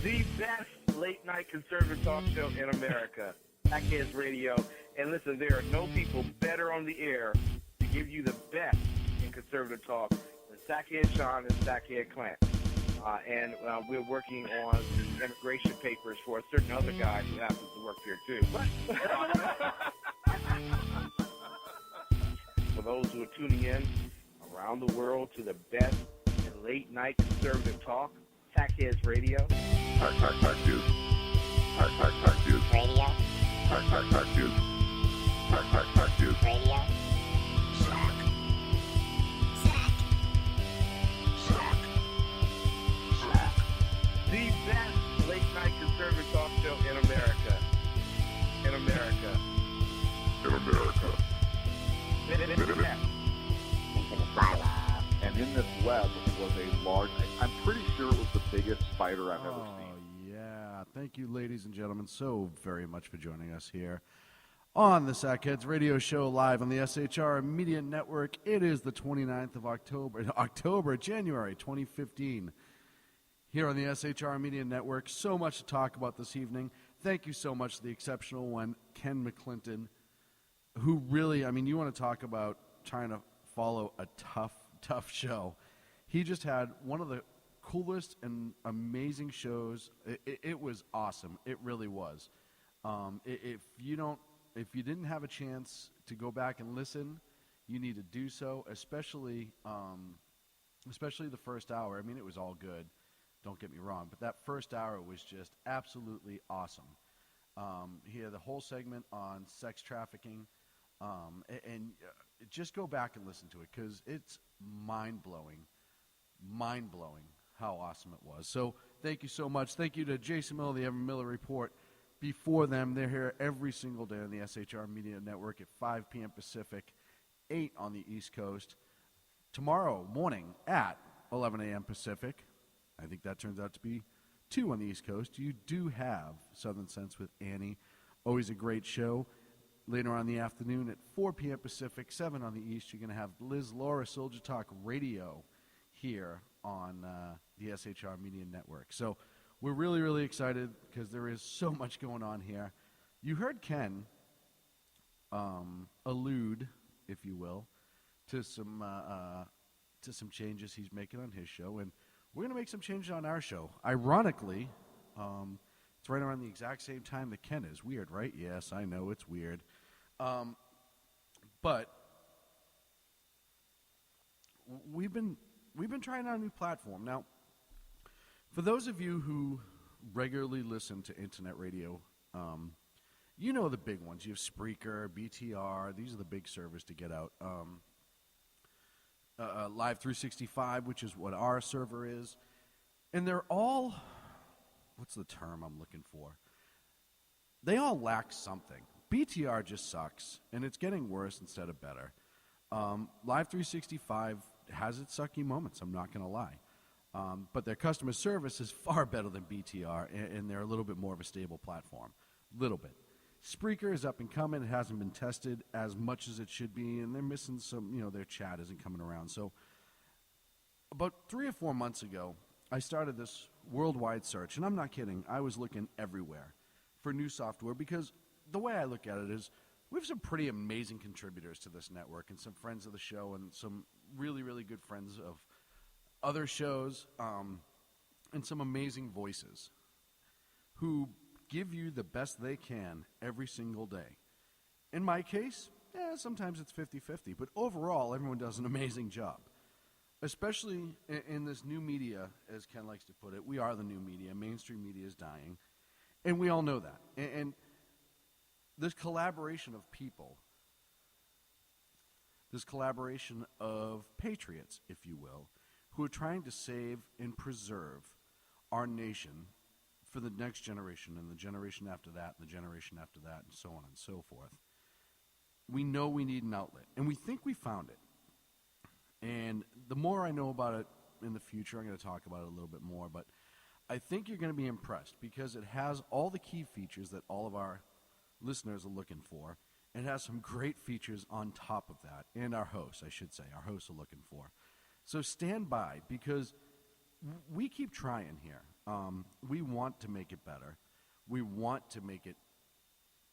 The best late-night conservative talk show in America, Sackheads Radio. And listen, there are no people better on the air to give you the best in conservative talk than Sackhead Sean and Sackhead Clint. And we're working on the immigration papers for a certain other guy who happens to work here, too. For those who are tuning in around the world to the best in late-night conservative talk, Sackheads Radio. Sackheads Radio. Sackheads Radio. The best late-night conservative talk show in America. In America. And in this web was a large, I'm pretty sure it was the biggest spider I've ever seen. Yeah. Thank you, ladies and gentlemen, so very much for joining us here on the Sackheads Radio Show live on the SHR Media Network. It is the 29th of January 2015 here on the SHR Media Network. So much to talk about this evening. Thank you so much to the exceptional one, Ken McClenton, who really, I mean, you want to talk about trying to follow a tough show. He just had one of the coolest and amazing shows. It was awesome. It really was. If you didn't have a chance to go back and listen, you need to do so, especially the first hour. I mean, it was all good. Don't get me wrong, but that first hour was just absolutely awesome. He had the whole segment on sex trafficking, and just go back and listen to it because it's mind-blowing how awesome it was. So thank you so much. Thank you to Jason Miller, the Evan Miller Report. Before them, they're here every single day on the SHR Media Network at 5 p.m. Pacific, 8 on the East Coast. Tomorrow morning at 11 a.m. Pacific, I think that turns out to be 2 on the East Coast. You do have Southern Sense with Annie. Always a great show. Later on in the afternoon at 4 p.m. Pacific, 7 on the East, you're going to have Liz Laura Soldier Talk Radio here on the SHR Media Network. So we're really, really excited because there is so much going on here. You heard Ken allude, if you will, to some changes he's making on his show, and we're going to make some changes on our show. Ironically, it's right around the exact same time that Ken is. Weird, right? Yes, I know, it's weird. But we've been trying out a new platform. Now, for those of you who regularly listen to internet radio, you know the big ones. You have Spreaker, BTR. These are the big servers to get out. Live 365, which is what our server is. And they're all, what's the term I'm looking for? They all lack something. BTR just sucks, and it's getting worse instead of better. Live 365 has its sucky moments, I'm not going to lie. But their customer service is far better than BTR, and they're a little bit more of a stable platform. Little bit. Spreaker is up and coming. It hasn't been tested as much as it should be, and they're missing some, their chat isn't coming around. So about 3 or 4 months ago, I started this worldwide search, and I'm not kidding. I was looking everywhere for new software because the way I look at it is we have some pretty amazing contributors to this network and some friends of the show and some really, really good friends of other shows and some amazing voices who give you the best they can every single day. In my case, sometimes it's 50-50, but overall, everyone does an amazing job. Especially in this new media, as Ken likes to put it, we are the new media. Mainstream media is dying, and we all know that. And this collaboration of people, this collaboration of patriots, if you will, who are trying to save and preserve our nation for the next generation and the generation after that and the generation after that and so on and so forth. We know we need an outlet, and we think we found it. And the more I know about it in the future, I'm going to talk about it a little bit more, but I think you're going to be impressed because it has all the key features that all of our listeners are looking for. It has some great features on top of that, and our hosts, I should say, our hosts are looking for. So stand by because we keep trying here. We want to make it better. We want to make it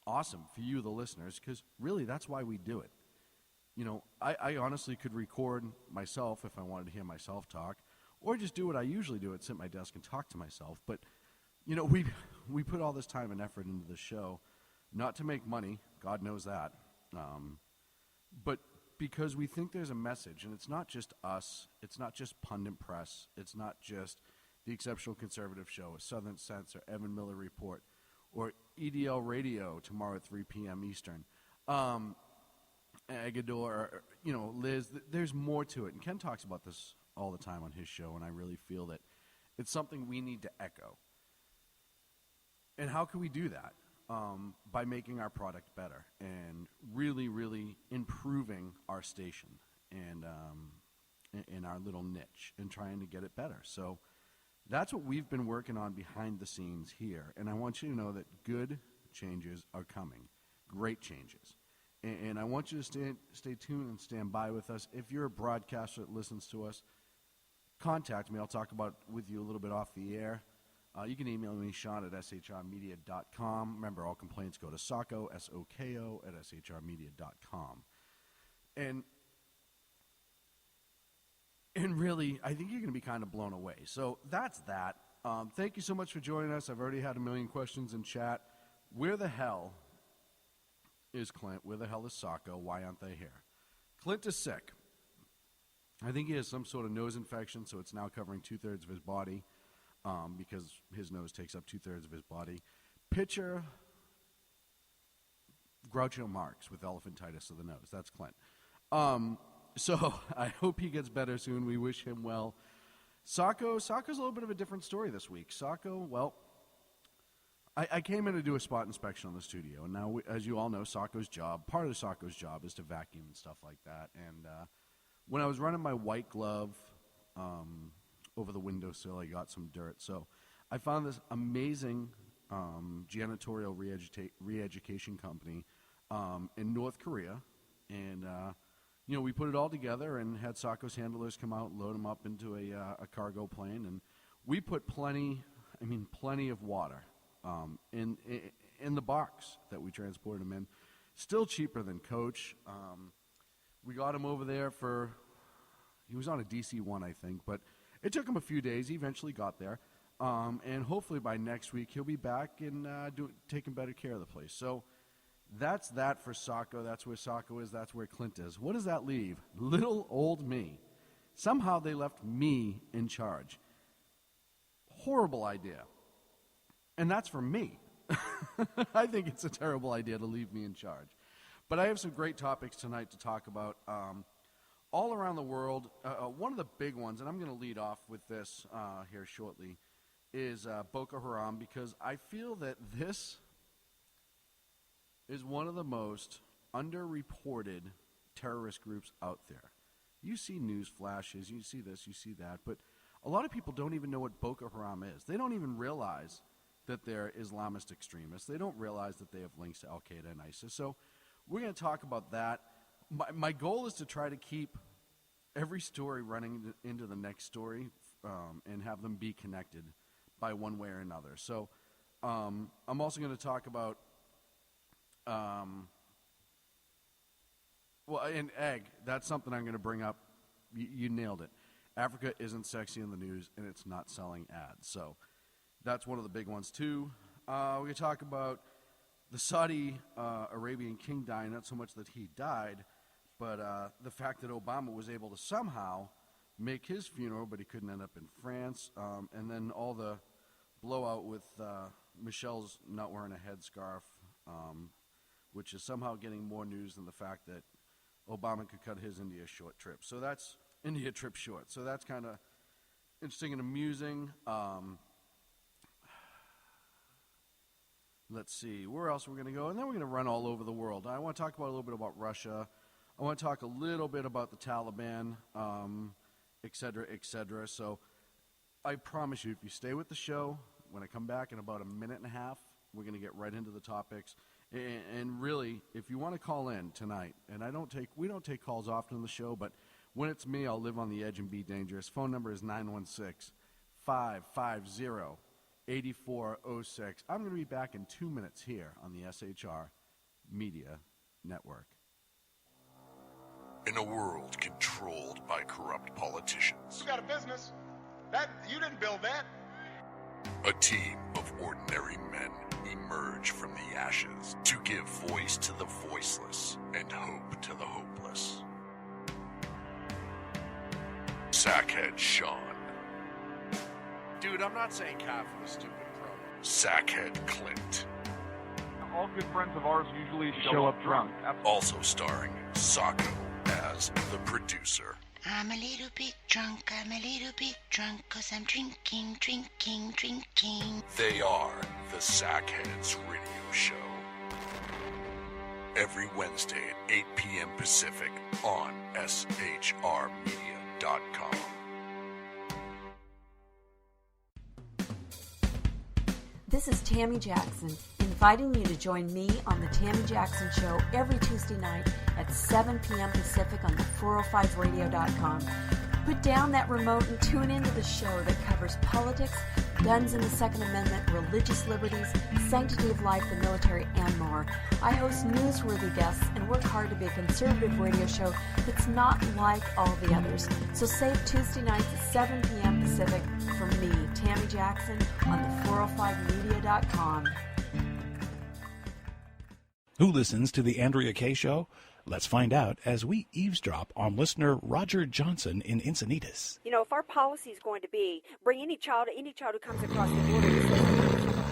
awesome for you, the listeners, because really that's why we do it. You know, I honestly could record myself if I wanted to hear myself talk, or just do what I usually do, sit at my desk and talk to myself. But, you know, we put all this time and effort into the show, not to make money, God knows that, but because we think there's a message, and it's not just us, it's not just Pundit Press, it's not just the Exceptional Conservative Show, Southern Sense, or Evan Miller Report, or EDL Radio tomorrow at 3 p.m. Eastern. Agador, you know, Liz, there's more to it. And Ken talks about this all the time on his show, and I really feel that it's something we need to echo. And how can we do that? By making our product better and really, really improving our station and in our little niche and trying to get it better. So that's what we've been working on behind the scenes here. And I want you to know that good changes are coming, great changes. And I want you to stay tuned and stand by with us. If you're a broadcaster that listens to us, contact me. I'll talk about with you a little bit off the air. You can email me, Sean at shrmedia.com. Remember, all complaints go to Soko, S-O-K-O, at shrmedia.com. And really, I think you're going to be kind of blown away. So that's that. Thank you so much for joining us. I've already had a million questions in chat. Where the hell is Clint? Where the hell is Soko? Why aren't they here? Clint is sick. I think he has some sort of nose infection, so it's now covering 2/3 of his body because his nose takes up 2/3 of his body. Pitcher Groucho Marx with elephantitis of the nose. That's Clint. So I hope he gets better soon. We wish him well. Soko's a little bit of a different story this week. Soko, well, I came in to do a spot inspection on the studio, and now, as you all know, part of Soko's job is to vacuum and stuff like that. And when I was running my white glove over the windowsill, I got some dirt. So I found this amazing janitorial re-education company in North Korea, and you know, we put it all together and had Soko's handlers come out and load them up into a cargo plane, and we put plenty of water in the box that we transported him in. Still cheaper than Coach. We got him over there he was on a DC-1, I think, but it took him a few days. He eventually got there. And hopefully by next week he'll be back and taking better care of the place. So that's that for Soko. That's where Soko is. That's where Clint is. What does that leave? Little old me. Somehow they left me in charge. Horrible idea. And that's for me. I think it's a terrible idea to leave me in charge. But I have some great topics tonight to talk about. All around the world, one of the big ones, and I'm going to lead off with this here shortly, is Boko Haram, because I feel that this is one of the most underreported terrorist groups out there. You see news flashes, you see this, you see that, but a lot of people don't even know what Boko Haram is. They don't even realize that they're Islamist extremists. They don't realize that they have links to Al-Qaeda and ISIS. So we're going to talk about that. My goal is to try to keep every story running into the next story and have them be connected by one way or another. So I'm also going to talk about, and egg, that's something I'm going to bring up. You nailed it. Africa isn't sexy in the news, and it's not selling ads. So that's one of the big ones, too. We're going to talk about the Saudi Arabian king dying, not so much that he died, but the fact that Obama was able to somehow make his funeral, but he couldn't end up in France. And then all the blowout with Michelle's not wearing a headscarf, which is somehow getting more news than the fact that Obama could cut his India trip short. So that's kind of interesting and amusing. Let's see, where else we're going to go? And then we're going to run all over the world. I want to talk about a little bit about Russia. I want to talk a little bit about the Taliban, et cetera, et cetera. So I promise you, if you stay with the show, when I come back in about a minute and a half, we're going to get right into the topics. And really, if you want to call in tonight, and we don't take calls often on the show, but when it's me, I'll live on the edge and be dangerous. Phone number is 916-585-8255. 855-50-8406. I'm going to be back in 2 minutes here on the SHR Media Network. In a world controlled by corrupt politicians, You got a business. That you didn't build that. a team of ordinary men emerge from the ashes to give voice to the voiceless and hope to the hopeless. Sackhead Sean, Dude, I'm not saying calf for the stupid promo. Sackhead Clint, All good friends of ours usually show up drunk. also starring Soko as the producer. I'm a little bit drunk, 'cause I'm drinking. They are the Sackheads Radio Show. Every Wednesday at 8 p.m. Pacific on shrmedia.com. This is Tammy Jackson, inviting you to join me on The Tammy Jackson Show every Tuesday night at 7 p.m. Pacific on the 405radio.com. Put down that remote and tune into the show that covers politics, guns and the Second Amendment, religious liberties, sanctity of life, the military, and more. I host newsworthy guests and work hard to be a conservative radio show that's not like all the others. So save Tuesday nights at 7 p.m. Pacific for me, Tammy Jackson, on the 405media.com. Who listens to the Andrea Kaye Show? Let's find out as we eavesdrop on listener Roger Johnson in Encinitas. You know, if our policy is going to be bring any child who comes across the border and says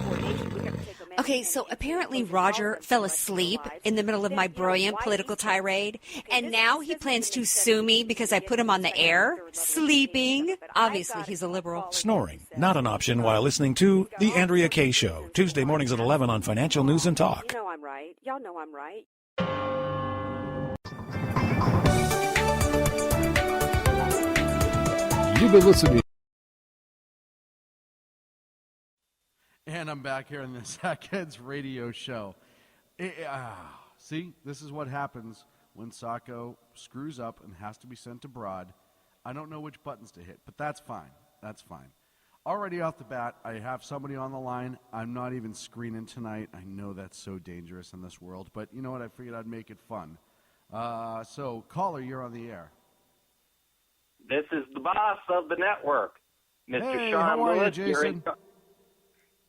coordination, we have to take them in. Okay, so apparently Roger fell asleep in the middle of my brilliant political tirade, and now he plans to sue me because I put him on the air, sleeping. Obviously, he's a liberal. Snoring, not an option while listening to The Andrea Kaye Show, Tuesday mornings at 11 on Financial News and Talk. You know I'm right. Y'all know I'm right. You've been listening. And I'm back here in the Sackheads Radio Show. See, this is what happens when Soko screws up and has to be sent abroad. I don't know which buttons to hit, but that's fine. That's fine. Already off the bat, I have somebody on the line. I'm not even screening tonight. I know that's so dangerous in this world, but you know what? I figured I'd make it fun. So, caller, you're on the air. This is the boss of the network, Mr. Hey, Sean how are you, Lewis. Jason?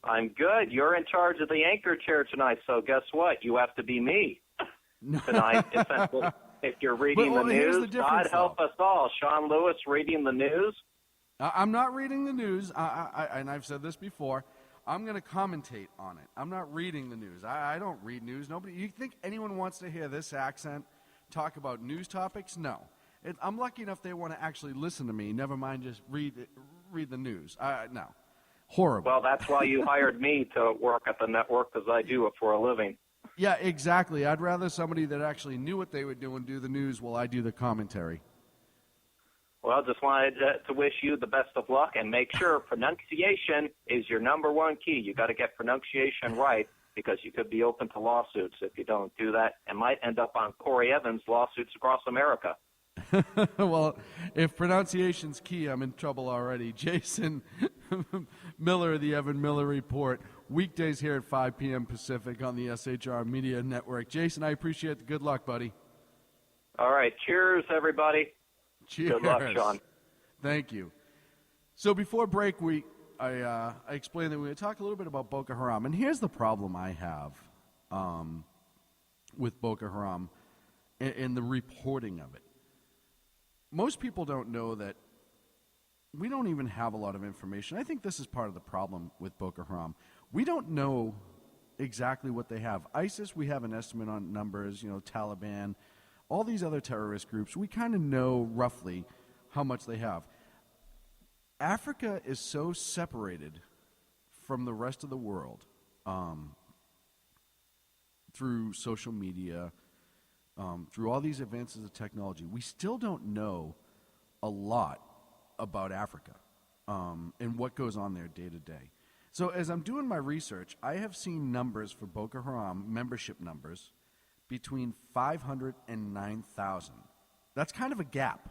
I'm good. You're in charge of the anchor chair tonight, so guess what? You have to be me tonight. If you're reading the news, God help us all. Sean Lewis reading the news. I'm not reading the news, and I've said this before. I'm going to commentate on it. I'm not reading the news. I don't read news. Nobody. You think anyone wants to hear this accent talk about news topics? No. I'm lucky enough they want to actually listen to me. Never mind just read the news. No. Horrible. Well, that's why you hired me to work at the network, because I do it for a living. Yeah, exactly. I'd rather somebody that actually knew what they were doing do the news while I do the commentary. Well, just wanted to wish you the best of luck, and make sure pronunciation is your number one key. You got to get pronunciation right, because you could be open to lawsuits if you don't do that, and might end up on Corey Evans' lawsuits across America. Well, if pronunciation's key, I'm in trouble already. Jason Miller of the Evan Miller Report, weekdays here at 5 p.m. Pacific on the SHR Media Network. Jason, I appreciate the good luck, buddy. All right. Cheers, everybody. Cheers. Good luck, Sean. Thank you. So before break, I explained that we would talk a little bit about Boko Haram. And here's the problem I have with Boko Haram and the reporting of it. Most people don't know that we don't even have a lot of information. I think this is part of the problem with Boko Haram. We don't know exactly what they have. ISIS, we have an estimate on numbers, Taliban, all these other terrorist groups. We kind of know roughly how much they have. Africa is so separated from the rest of the world through social media, through all these advances of technology. We still don't know a lot about Africa and what goes on there day to day. So as I'm doing my research, I have seen numbers for Boko Haram, membership numbers, between 500 and 9,000. That's kind of a gap.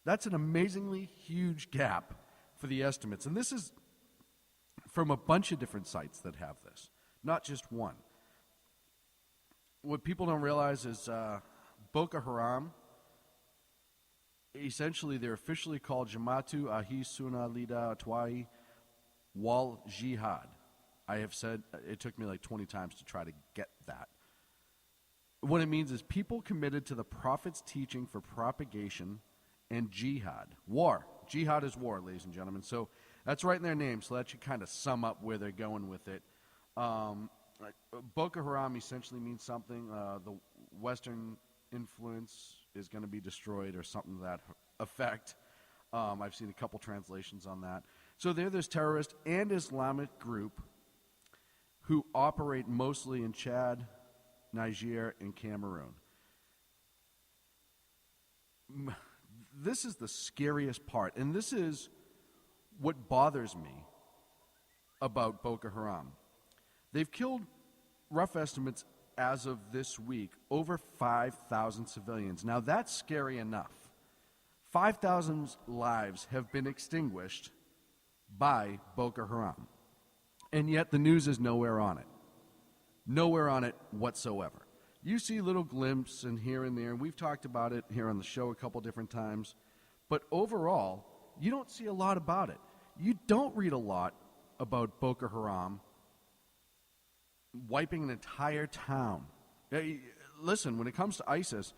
That's an amazingly huge gap for the estimates. And this is from a bunch of different sites that have this, not just one. What people don't realize is Boko Haram, essentially they're officially called Jamatu Ahi Suna Lida Atwai Wal Jihad. I have said, it took me like 20 times to try to get that. What it means is people committed to the Prophet's teaching for propagation and jihad. War. Jihad is war, ladies and gentlemen. So that's right in their name, so that should kind of sum up where they're going with it. Boko Haram essentially means something. The Western influence is going to be destroyed or something to that effect. I've seen a couple translations on that. So they're this terrorist and Islamic group who operate mostly in Chad, Niger, and Cameroon. This is the scariest part, and this is what bothers me about Boko Haram. They've killed, rough estimates as of this week, over 5,000 civilians. Now that's scary enough. 5,000 lives have been extinguished by Boko Haram. And yet the news is nowhere on it. Nowhere on it whatsoever. You see little glimpses and here and there, and we've talked about it here on the show a couple different times. But overall, you don't see a lot about it. You don't read a lot about Boko Haram wiping an entire town. Listen, when it comes to ISIS,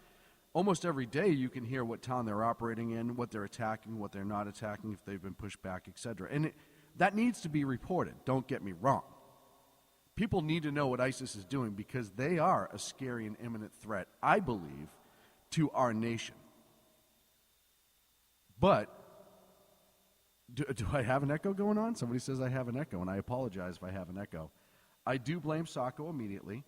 almost every day you can hear what town they're operating in, what they're attacking, what they're not attacking, if they've been pushed back, etc. And that needs to be reported, don't get me wrong. People need to know what ISIS is doing because they are a scary and imminent threat, I believe, to our nation. But, do I have an echo going on? Somebody says I have an echo, and I apologize if I have an echo. I do blame Soko immediately.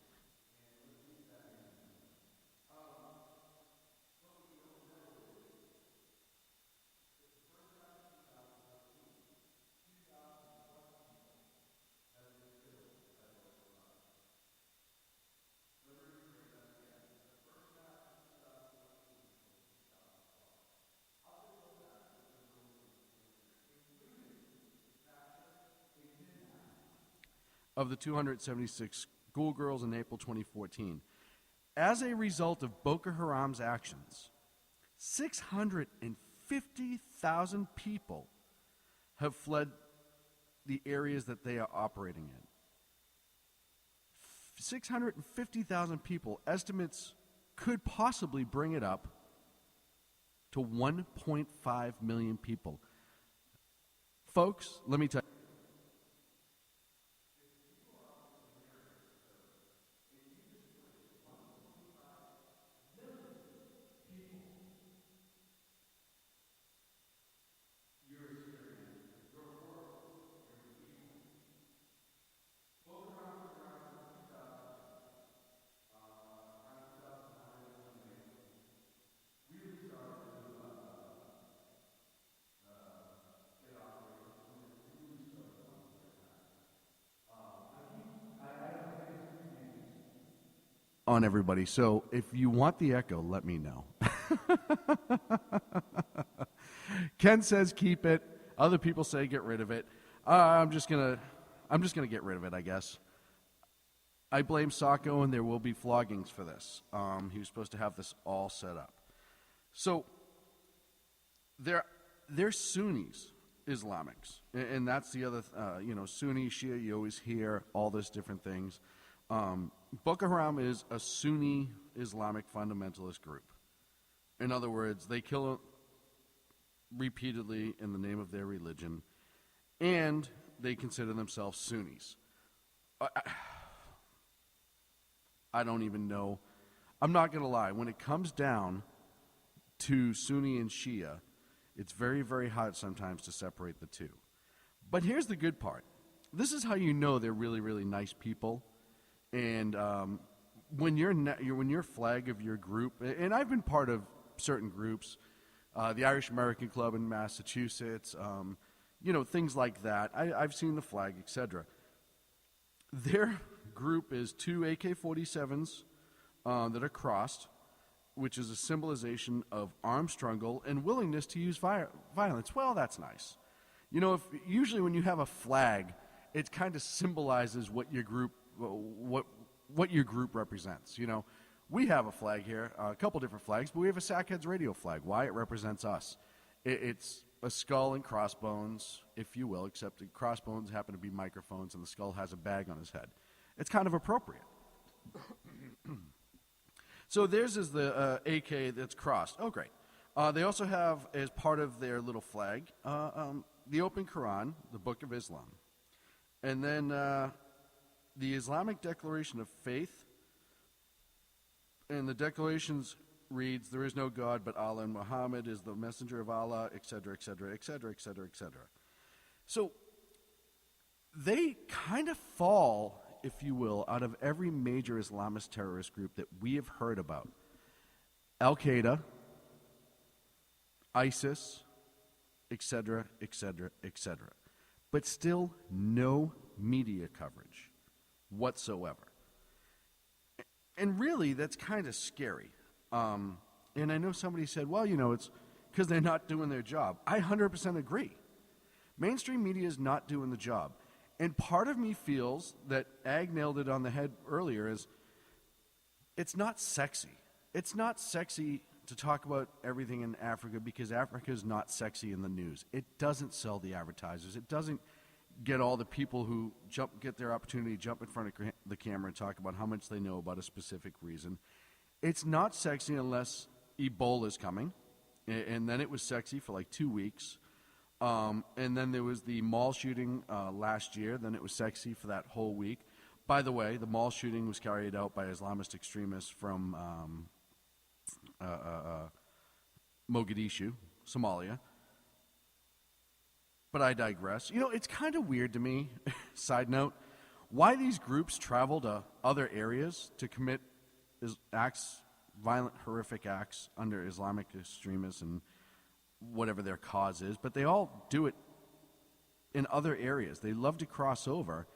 Of the 276 schoolgirls in April 2014. As a result of Boko Haram's actions, 650,000 people have fled the areas that they are operating in. 650,000 people. Estimates could possibly bring it up to 1.5 million people. Folks, let me tell you. On everybody. So if you want the echo, let me know. Ken says keep it. Other people say get rid of it. I'm just gonna get rid of it, I guess. I blame Soko, and there will be floggings for this. He was supposed to have this all set up. So they're Sunnis, Islamics, and that's the other. Sunni, Shia. You always hear all those different things. Boko Haram is a Sunni Islamic fundamentalist group. In other words, they kill repeatedly in the name of their religion, and they consider themselves Sunnis. I don't even know. I'm not going to lie. When it comes down to Sunni and Shia, it's very, very hard sometimes to separate the two. But here's the good part. This is how you know they're really, really nice people. And when your flag of your group, and I've been part of certain groups, the Irish American Club in Massachusetts, things like that. I've seen the flag, etc. Their group is 2 AK-47s that are crossed, which is a symbolization of armed struggle and willingness to use violence. Well, that's nice. You know, if usually when you have a flag, it kind of symbolizes what your group represents. You know, we have a flag here, a couple different flags, but we have a Sackheads Radio flag. Why? It represents us. It's a skull and crossbones, if you will, except the crossbones happen to be microphones and the skull has a bag on his head. It's kind of appropriate. So theirs is the AK that's crossed. Oh, great. They also have, as part of their little flag, the open Quran, the Book of Islam. And then the Islamic Declaration of Faith. And the declarations reads, there is no God but Allah, and Muhammad is the messenger of Allah, etc., etc., etc., etc., etc. So they kind of fall, if you will, out of every major Islamist terrorist group that we have heard about. Al-Qaeda, ISIS, etc., etc., etc. But still no media coverage whatsoever. And really, that's kind of scary. And I know somebody said, well, you know, it's because they're not doing their job. I 100% agree. Mainstream media is not doing the job. And part of me feels that Ag nailed it on the head earlier is it's not sexy. It's not sexy to talk about everything in Africa because Africa is not sexy in the news. It doesn't sell the advertisers. It doesn't get all the people who get their opportunity to jump in front of the camera and talk about how much they know about a specific reason. It's not sexy unless Ebola is coming, and then it was sexy for like 2 weeks. And then there was the mall shooting last year. Then it was sexy for that whole week. By the way, the mall shooting was carried out by Islamist extremists from Mogadishu, Somalia. But I digress. You know, it's kind of weird to me, side note, why these groups travel to other areas to commit acts, violent, horrific acts under Islamic extremists and whatever their cause is, but they all do it in other areas. They love to cross over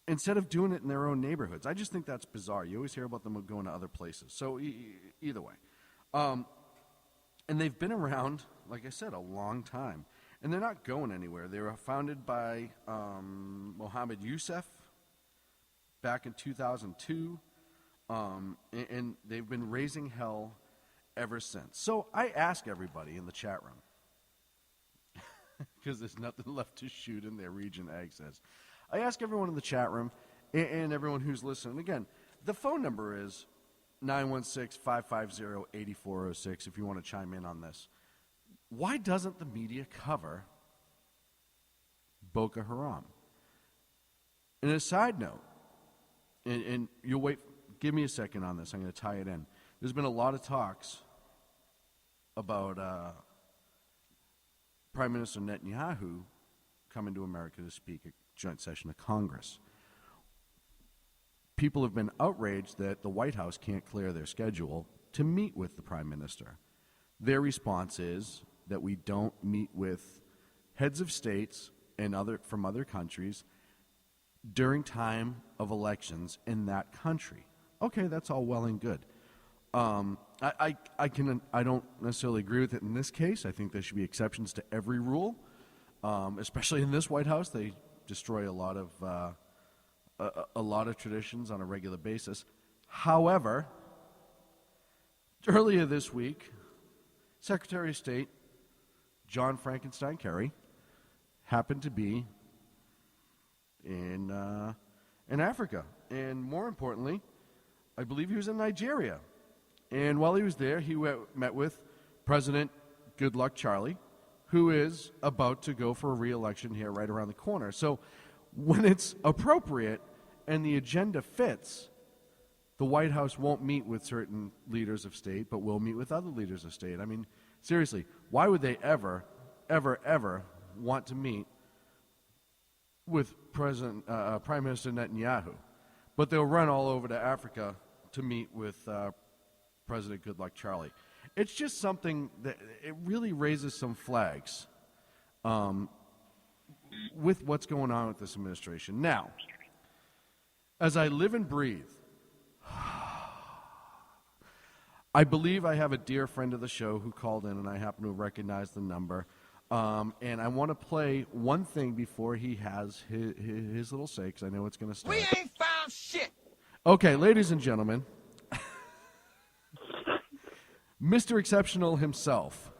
instead of doing it in their own neighborhoods. I just think that's bizarre. You always hear about them going to other places. So either way. And they've been around, like I said, a long time. And they're not going anywhere. They were founded by Mohammed Youssef back in 2002. And they've been raising hell ever since. So I ask everybody in the chat room, because there's nothing left to shoot in their region, Ag says. I ask everyone in the chat room and everyone who's listening. Again, the phone number is 916-550-8406 if you want to chime in on this. Why doesn't the media cover Boko Haram? And a side note, and you'll wait, give me a second on this. I'm going to tie it in. There's been a lot of talks about Prime Minister Netanyahu coming to America to speak at joint session of Congress. People have been outraged that the White House can't clear their schedule to meet with the Prime Minister. Their response is that we don't meet with heads of states and from other countries during time of elections in that country. Okay, that's all well and good. I don't necessarily agree with it in this case. I think there should be exceptions to every rule, especially in this White House. They destroy a lot of traditions on a regular basis. However, earlier this week, Secretary of State John Frankenstein Kerry happened to be in Africa, and more importantly, I believe he was in Nigeria. And while he was there, he met with President Goodluck Charlie, who is about to go for a re-election here right around the corner. So when it's appropriate and the agenda fits, the White House won't meet with certain leaders of state, but will meet with other leaders of state. I mean, seriously, why would they ever want to meet with Prime Minister Netanyahu? But they'll run all over to Africa to meet with President Goodluck Charlie. It's just something that it really raises some flags with what's going on with this administration. Now, as I live and breathe, I believe I have a dear friend of the show who called in, and I happen to recognize the number. And I want to play one thing before he has his little say, because I know it's going to start. We ain't found shit. Okay, ladies and gentlemen, Mr. Exceptional himself,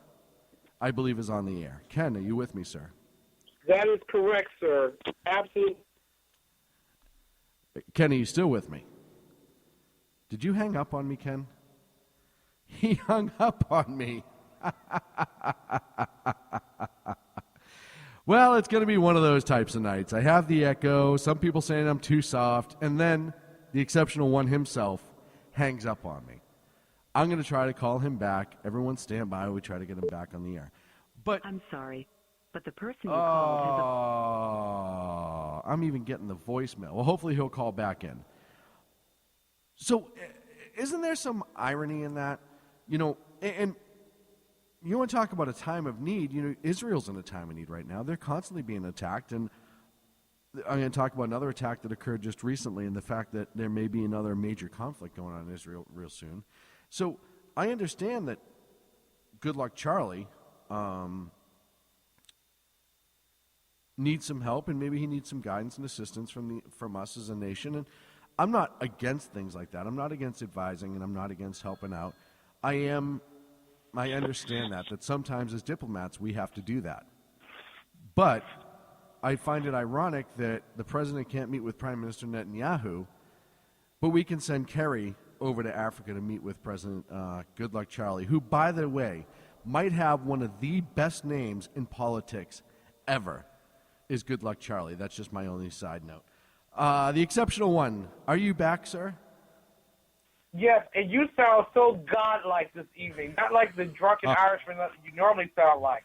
I believe, is on the air. Ken, are you with me, sir? That is correct, sir. Absolutely. Ken, are you still with me? Did you hang up on me, Ken? He hung up on me. Well, it's going to be one of those types of nights. I have the echo, some people saying I'm too soft, and then the Exceptional One himself hangs up on me. I'm going to try to call him back. Everyone stand by. We try to get him back on the air. But I'm sorry, but the person you called has I'm even getting the voicemail. Well, hopefully he'll call back in. So isn't there some irony in that? You know, and you want to talk about a time of need. You know, Israel's in a time of need right now. They're constantly being attacked, and I'm going to talk about another attack that occurred just recently and the fact that there may be another major conflict going on in Israel real soon. So I understand that Good Luck Charlie needs some help, and maybe he needs some guidance and assistance from us as a nation. And I'm not against things like that. I'm not against advising, and I'm not against helping out. I understand that sometimes as diplomats we have to do that. But I find it ironic that the president can't meet with Prime Minister Netanyahu, but we can send Kerry over to Africa to meet with President Good Luck Charlie, who, by the way, might have one of the best names in politics ever, is Good Luck Charlie. That's just my only side note. The Exceptional One, are you back, sir? Yes, and you sound so godlike this evening, not like the drunken Irishman that you normally sound like.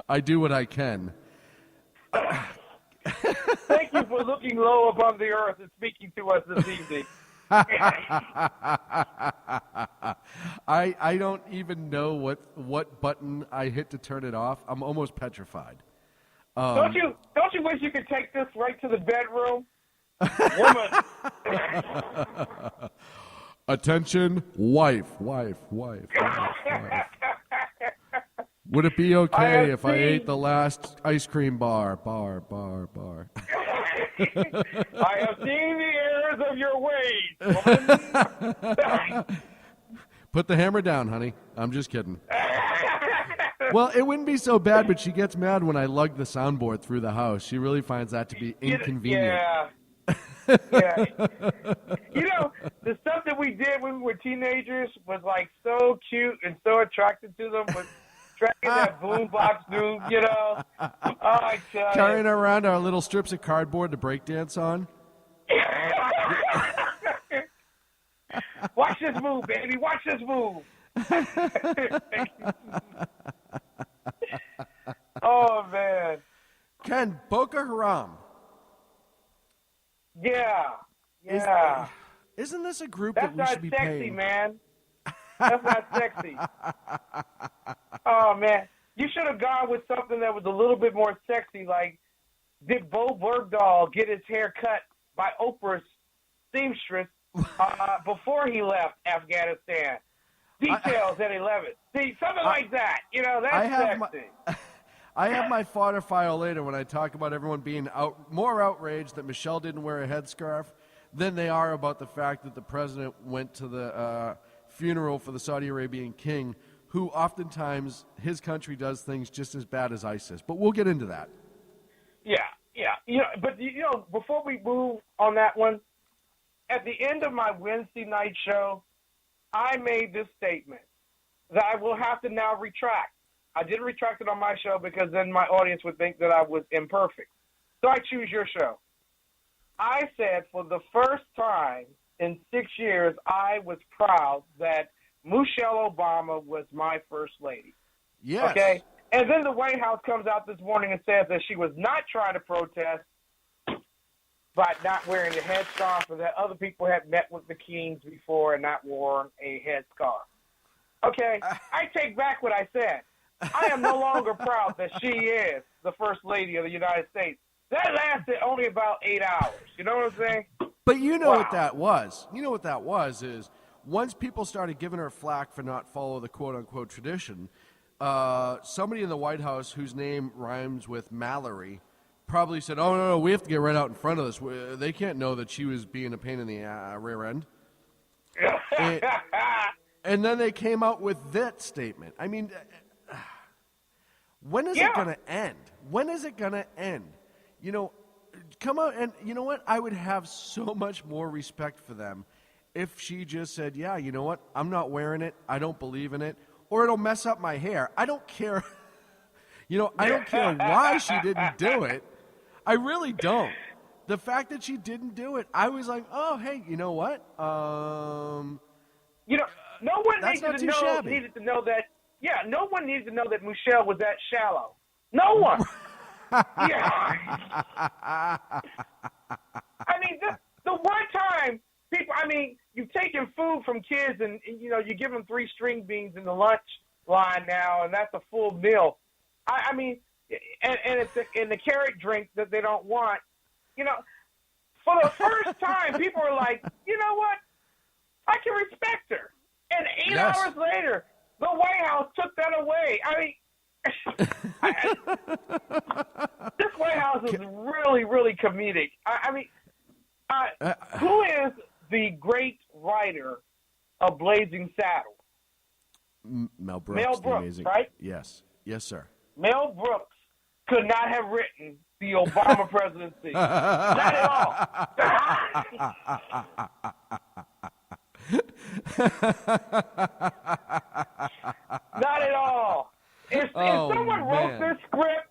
I do what I can. Thank you for looking low above the earth and speaking to us this evening. I don't even know what button I hit to turn it off. I'm almost petrified. Don't you wish you could take this right to the bedroom? Woman. Attention, wife. Would it be okay if I ate the last ice cream bar? Bar. I have seen the errors of your ways, woman. Put the hammer down, honey. I'm just kidding. Well, it wouldn't be so bad, but she gets mad when I lug the soundboard through the house. She really finds that to be inconvenient. Yeah. You know, the stuff that we did when we were teenagers was like so cute and so attracted to them, but dragging that boombox dude, you know. Oh, I tell you. Carrying around our little strips of cardboard to break dance on. Watch this move, baby. Watch this move. Oh, man. Ken, Boko Haram. Yeah. Isn't this a group That's that we should be not sexy, paying? man. That's not sexy. Oh, man. You should have gone with something that was a little bit more sexy, like did Bo Bergdahl get his hair cut by Oprah's seamstress before he left Afghanistan? Details at 11. See, something like that. You know, that's sexy. I have my fodder file later when I talk about everyone being more outraged that Michelle didn't wear a headscarf than they are about the fact that the president went to the funeral for the Saudi Arabian king, who oftentimes his country does things just as bad as ISIS. But we'll get into that. Yeah. But before we move on that one, at the end of my Wednesday night show, I made this statement that I will have to now retract. I didn't retract it on my show because then my audience would think that I was imperfect. So I choose your show. I said for the first time in 6 years, I was proud that Michelle Obama was my first lady. Yes. Okay? And then the White House comes out this morning and says that she was not trying to protest by not wearing the headscarf, or that other people had met with the Kings before and not worn a headscarf. Okay? I take back what I said. I am no longer proud that she is the First Lady of the United States. That lasted only about 8 hours. You know what I'm saying? But you know what that was. You know what that was is once people started giving her flack for not follow the quote-unquote tradition, somebody in the White House whose name rhymes with Mallory probably said, oh, no, we have to get right out in front of this. They can't know that she was being a pain in the rear end. And then they came out with that statement. I mean, when is it going to end? When is it going to end? You know, come out and, you know what? I would have so much more respect for them if she just said, yeah, you know what? I'm not wearing it. I don't believe in it. Or it'll mess up my hair. I don't care. You know, I don't care why she didn't do it. I really don't. The fact that she didn't do it, I was like, oh, hey, you know what? You know, no one needed to know that. Yeah, no one needed to know that Michelle was that shallow. No one. Yeah. I mean, the one time people, I mean, you've taken food from kids and you know, you give them 3 string beans in the lunch line now, and that's a full meal. I mean, and it's in the carrot drink that they don't want. You know, for the first time, people are like, you know what? I can respect her. And 8 hours later, the White House took that away. I mean, this White House is really, really comedic. I mean, who is the great writer of Blazing Saddles? Mel Brooks. Mel Brooks, amazing. right? Yes. Yes, sir. Mel Brooks could not have written the Obama presidency. Not at all. Not at all. If someone wrote this script,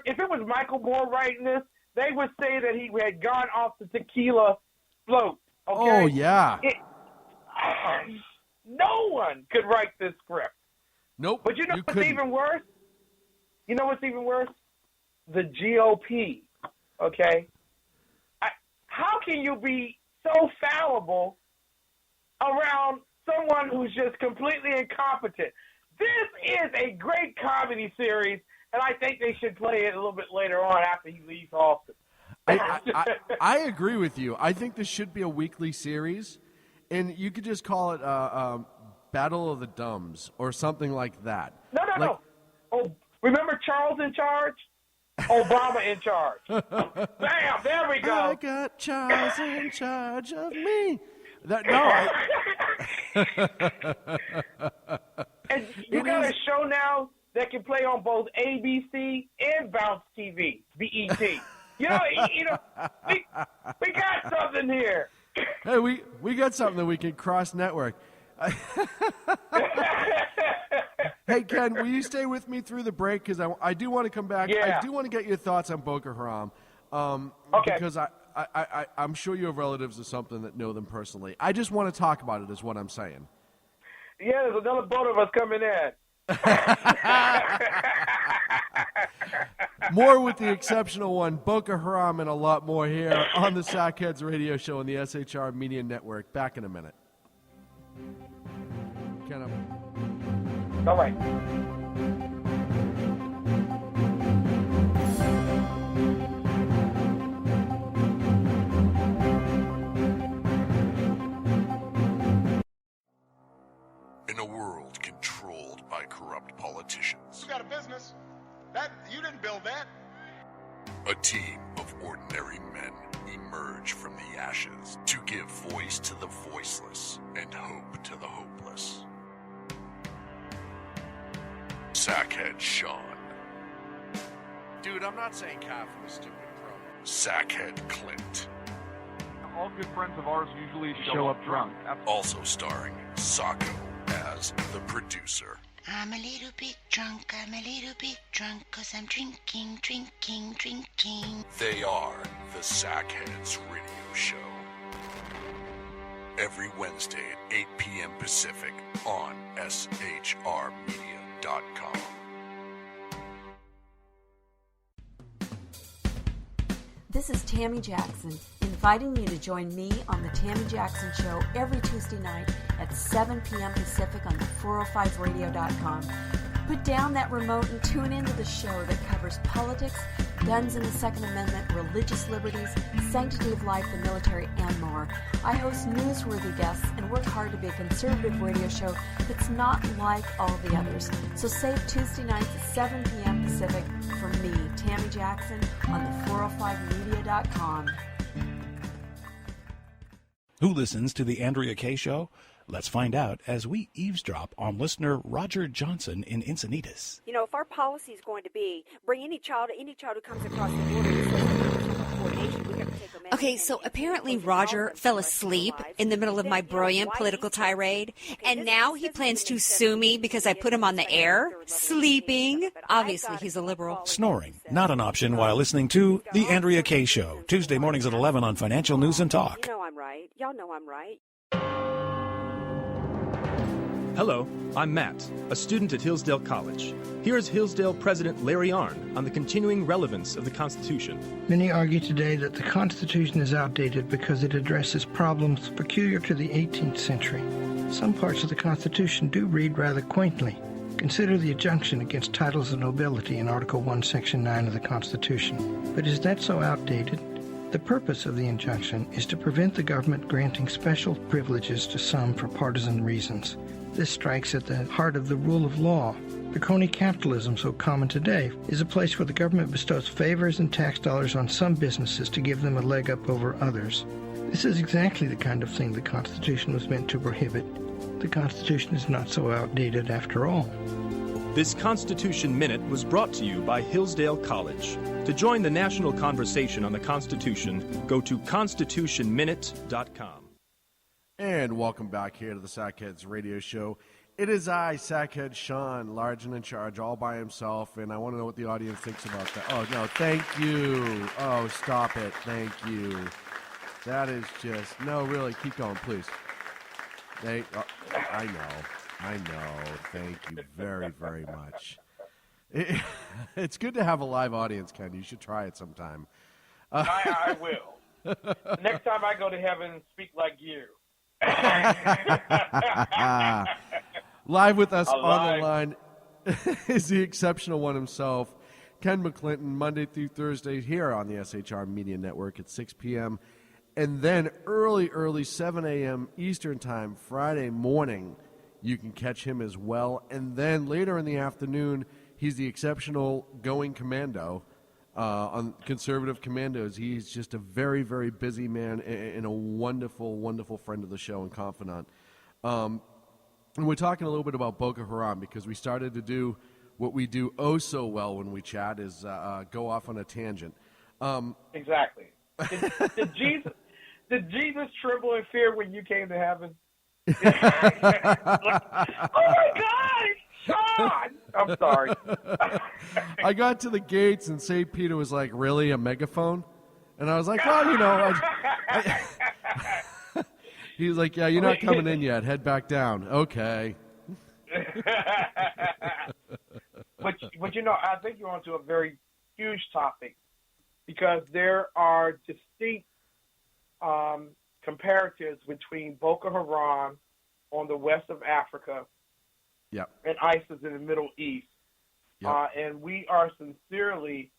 if it was Michael Moore writing this, they would say that he had gone off the tequila float. Okay? Oh, yeah. No one could write this script. Nope. But you know what's even worse? You know what's even worse? The GOP. Okay? How can you be so fallible around someone who's just completely incompetent? This is a great comedy series, and I think they should play it a little bit later on after he leaves Austin. I agree with you. I think this should be a weekly series, and you could just call it Battle of the Dumbs or something like that. No. Oh, remember Charles in Charge? Obama in charge. Bam, there we go. I got Charles in charge of me. And you got a show now that can play on both ABC and Bounce TV, BET. You know, we got something here. Hey, we got something that we can cross-network. Hey, Ken, will you stay with me through the break? Because I do want to come back. Yeah. I do want to get your thoughts on Boko Haram. Okay. Because I'm sure you have relatives or something that know them personally. I just want to talk about it is what I'm saying. Yeah, there's another boat of us coming in. More with the exceptional one, Boko Haram, and a lot more here on the Sackheads Radio Show on the SHR Media Network. Back in a minute. Ken, all right. In a world controlled by corrupt politicians, You got a business. That you didn't build that. a team of ordinary men emerge from the ashes to give voice to the voiceless and hope to the hopeless. Sackhead Sean. Dude, I'm not saying cow for the stupid pro. Sackhead Clint. All good friends of ours usually show up drunk. Also starring Soko as the producer. I'm a little bit drunk, I'm a little bit drunk, 'cause I'm drinking. They are the Sackheads Radio Show. Every Wednesday at 8 p.m. Pacific on shrmedia.com. This is Tammy Jackson, inviting you to join me on the Tammy Jackson Show every Tuesday night at 7 p.m. Pacific on the 405radio.com. Put down that remote and tune into the show that covers politics, guns and the Second Amendment, religious liberties, sanctity of life, the military, and more. I host newsworthy guests and work hard to be a conservative radio show that's not like all the others. So save Tuesday nights at 7 p.m. Pacific for me, Tammy Jackson, on the 405media.com. Who listens to the Andrea Kaye Show? Let's find out as we eavesdrop on listener Roger Johnson in Encinitas. You know, if our policy is going to be bring any child who comes across the border and says coordination, we got to take them in. Okay, so apparently Roger fell asleep in the middle of my brilliant political tirade, and now he plans to sue me because I put him on the air, sleeping. Obviously, he's a liberal. Snoring, not an option while listening to The Andrea Kaye Show, Tuesday mornings at 11 on Financial News and Talk. You know I'm right. Y'all know I'm right. Hello, I'm Matt, a student at Hillsdale College. Here is Hillsdale President Larry Arnn on the continuing relevance of the Constitution. Many argue today that the Constitution is outdated because it addresses problems peculiar to the 18th century. Some parts of the Constitution do read rather quaintly. Consider the injunction against titles of nobility in Article 1, Section 9 of the Constitution. But is that so outdated? The purpose of the injunction is to prevent the government granting special privileges to some for partisan reasons. This strikes at the heart of the rule of law. The crony capitalism so common today is a place where the government bestows favors and tax dollars on some businesses to give them a leg up over others. This is exactly the kind of thing the Constitution was meant to prohibit. The Constitution is not so outdated after all. This Constitution Minute was brought to you by Hillsdale College. To join the national conversation on the Constitution, go to constitutionminute.com. And welcome back here to the Sackheads Radio Show. It is I, Sackhead Sean, large and in charge, all by himself, and I want to know what the audience thinks about that. Oh, no, thank you. Oh, stop it. Thank you. That is just, no, really, keep going, please. I know. Thank you very, very much. It's good to have a live audience, Ken. You should try it sometime. I will. Next time I go to heaven, speak like you. Live with us on the line is the exceptional one himself, Ken McClenton, Monday through Thursday here on the SHR Media Network at 6 p.m. And then early 7 a.m. Eastern Time, Friday morning, you can catch him as well. And then later in the afternoon, he's the exceptional Going Commando on Conservative Commandos. He's just a very, very busy man and a wonderful, wonderful friend of the show and confidant. And we're talking a little bit about Boko Haram because we started to do what we do oh so well when we chat is go off on a tangent. Exactly. Did Jesus tremble in fear when you came to heaven? Like, oh my God, Sean! I'm sorry. I got to the gates and St. Peter was like, really, a megaphone? And I was like, well, you know. He was like, yeah, you're not coming in yet. Head back down. Okay. But you know, I think you're onto a very huge topic because there are distinct comparatives between Boko Haram on the west of Africa and ISIS in the Middle East. And we are sincerely,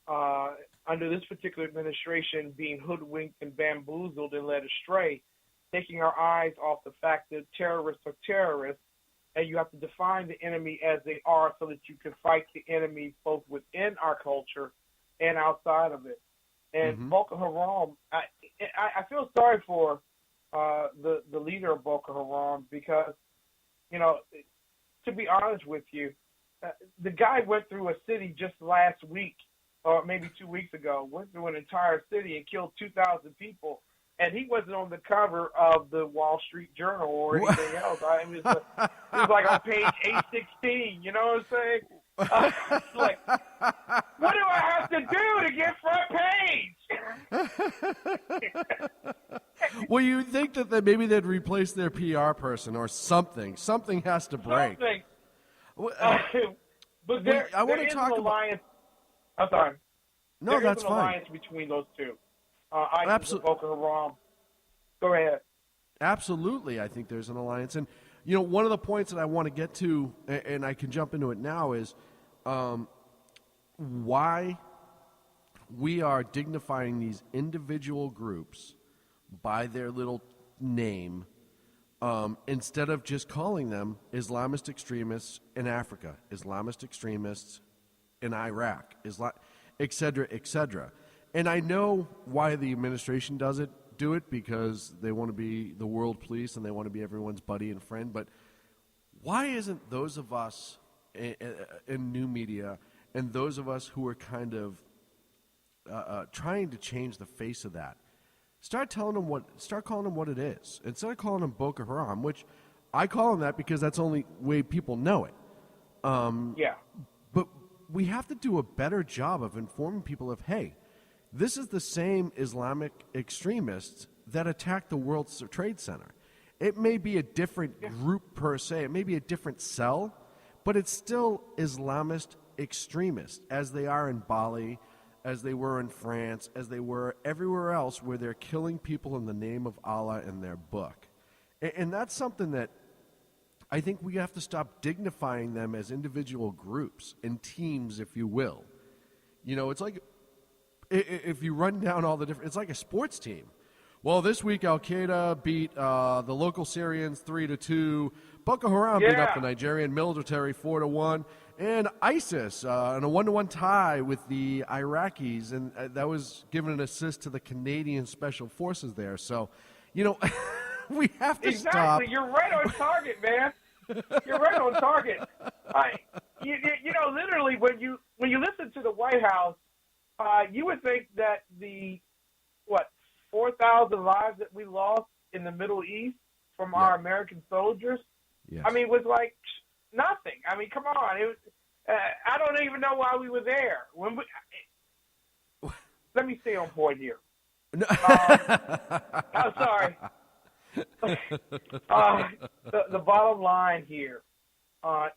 under this particular administration, being hoodwinked and bamboozled and led astray, taking our eyes off the fact that terrorists are terrorists, and you have to define the enemy as they are so that you can fight the enemy both within our culture and outside of it. And Boko Haram, I feel sorry for the leader of Boko Haram because, you know, to be honest with you, the guy went through a city just last week, or maybe 2 weeks ago, went through an entire city and killed 2,000 people, and he wasn't on the cover of the Wall Street Journal or anything else. I mean, it was like on page 816, you know what I'm saying? It's like, what do I have to do to get front page? Well, you think that maybe they'd replace their PR person or something. Something has to break. Something. But there is an alliance. I'm sorry. No, that's fine. There is an alliance between those two. ISIS and Boko Haram. Go ahead. Absolutely, I think there's an alliance. And, one of the points that I want to get to, and I can jump into it now, is why we are dignifying these individual groups by their little name instead of just calling them Islamist extremists in Africa, Islamist extremists in Iraq, et cetera, et cetera. And I know why the administration do it because they want to be the world police and they want to be everyone's buddy and friend. But why isn't those of us in new media and those of us who are kind of trying to change the face of that, start calling them what it is instead of calling them Boko Haram, which I call them that because that's the only way people know it. Yeah. But we have to do a better job of informing people of, hey, this is the same Islamic extremists that attacked the World Trade Center. It may be a different group per se, it may be a different cell, but it's still Islamist extremists, as they are in Bali, as they were in France, as they were everywhere else where they're killing people in the name of Allah in their book. And that's something that I think we have to stop dignifying them as individual groups and teams, if you will. It's like if you run down all the different, it's like a sports team. Well, this week Al-Qaeda beat the local Syrians 3-2. Boko Haram beat up the Nigerian military 4-1. And ISIS in a 1-1 tie with the Iraqis. And that was given an assist to the Canadian Special Forces there. So, we have to stop. Exactly. You're right on target, man. You're right on target. Literally, when you listen to the White House, you would think that the 4,000 lives that we lost in the Middle East from our American soldiers, was like nothing. I mean, come on. It was, I don't even know why we were there. Let me stay on point here. I'm sorry. The bottom line here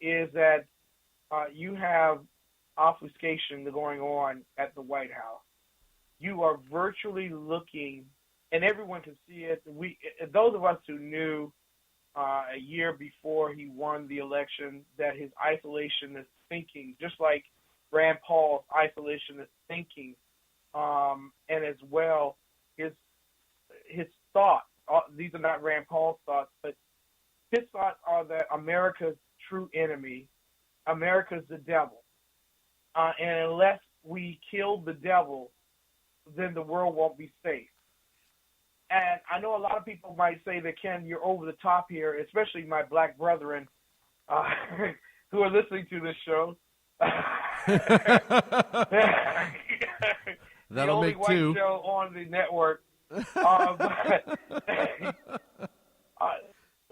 is that you have obfuscation going on at the White House. You are virtually looking, and everyone can see it. Those of us who knew a year before he won the election that his isolationist thinking, just like Rand Paul's isolationist thinking, and as well his thoughts. These are not Rand Paul's thoughts, but his thoughts are that America's true enemy, America's the devil. And unless we kill the devil, then the world won't be safe. And I know a lot of people might say that, Ken, you're over the top here, especially my black brethren who are listening to this show. That'll make two. The only white show on the network.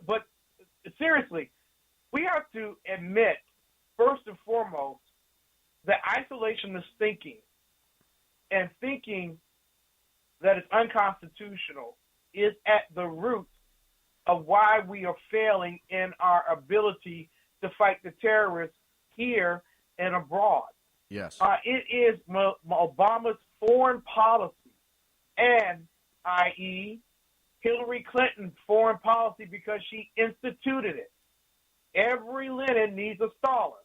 But seriously, we have to admit, first and foremost, that isolationist thinking and thinking that it's unconstitutional is at the root of why we are failing in our ability to fight the terrorists here and abroad. Yes. It is Obama's foreign policy and, i.e., Hillary Clinton's foreign policy because she instituted it. Every linen needs a Stalin.